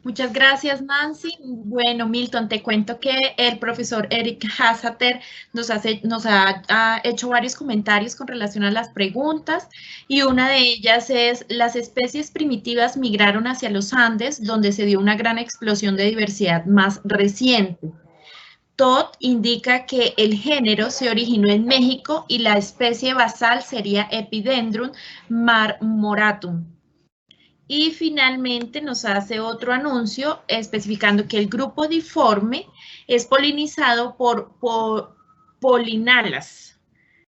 Muchas gracias, Nancy. Bueno, Milton, te cuento que el profesor Eric Hasater nos ha hecho varios comentarios con relación a las preguntas, y una de ellas es: las especies primitivas migraron hacia los Andes, donde se dio una gran explosión de diversidad más reciente. Todd indica que el género se originó en México y la especie basal sería Epidendrum marmoratum. Y finalmente nos hace otro anuncio especificando que el grupo diforme es polinizado por polinalas,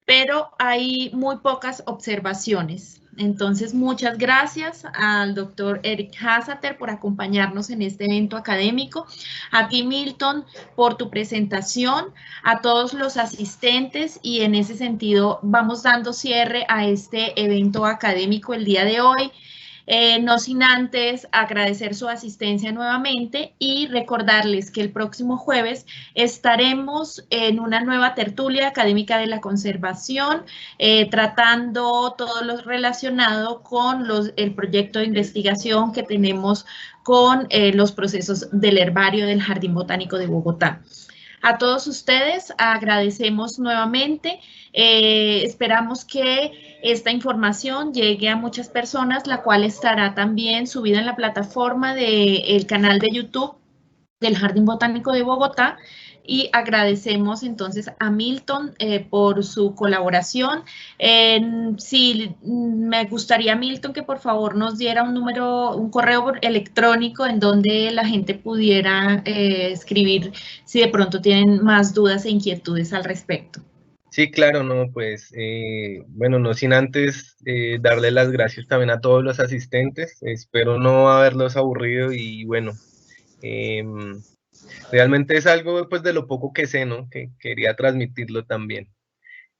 pero hay muy pocas observaciones. Entonces, muchas gracias al doctor Eric Hasater por acompañarnos en este evento académico, a ti, Milton, por tu presentación, a todos los asistentes, y en ese sentido vamos dando cierre a este evento académico el día de hoy. No sin antes agradecer su asistencia nuevamente y recordarles que el próximo jueves estaremos en una nueva tertulia académica de la conservación, tratando todo lo relacionado con el proyecto de investigación que tenemos con los procesos del herbario del Jardín Botánico de Bogotá. A todos ustedes agradecemos nuevamente, esperamos que esta información llegue a muchas personas, la cual estará también subida en la plataforma del canal de YouTube del Jardín Botánico de Bogotá, y agradecemos entonces a Milton por su colaboración. Sí, me gustaría, Milton, que por favor nos diera un correo electrónico en donde la gente pudiera escribir si de pronto tienen más dudas e inquietudes al respecto. Sí, claro, no, pues, bueno, no sin antes darle las gracias también a todos los asistentes. Espero no haberlos aburrido, y bueno, realmente es algo pues de lo poco que sé, ¿no? Que quería transmitirlo también.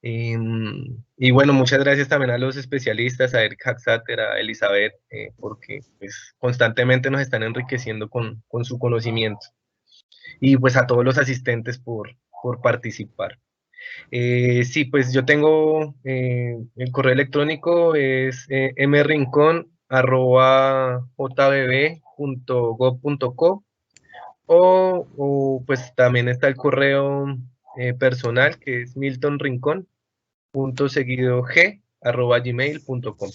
Y bueno, muchas gracias también a los especialistas, a Eric Hasater, a Elizabeth, porque pues constantemente nos están enriqueciendo con su conocimiento. Y pues a todos los asistentes por participar. Sí, pues yo tengo el correo electrónico, es mrincon@jbb.gov.co, o pues también está el correo personal, que es miltonrincon.seguido_g@gmail.com.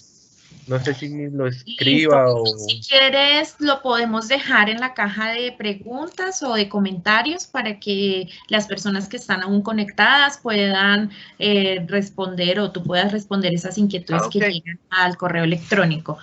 No sé si lo escriba. Listo. O... Si quieres, lo podemos dejar en la caja de preguntas o de comentarios para que las personas que están aún conectadas puedan responder, o tú puedas responder esas inquietudes que llegan al correo electrónico.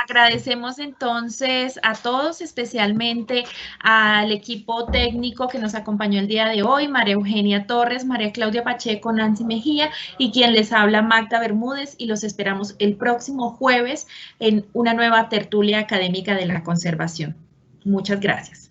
Agradecemos entonces a todos, especialmente al equipo técnico que nos acompañó el día de hoy: María Eugenia Torres, María Claudia Pacheco, Nancy Mejía, y quien les habla, Magda Bermúdez, y los esperamos el próximo jueves en una nueva tertulia académica de la conservación. Muchas gracias.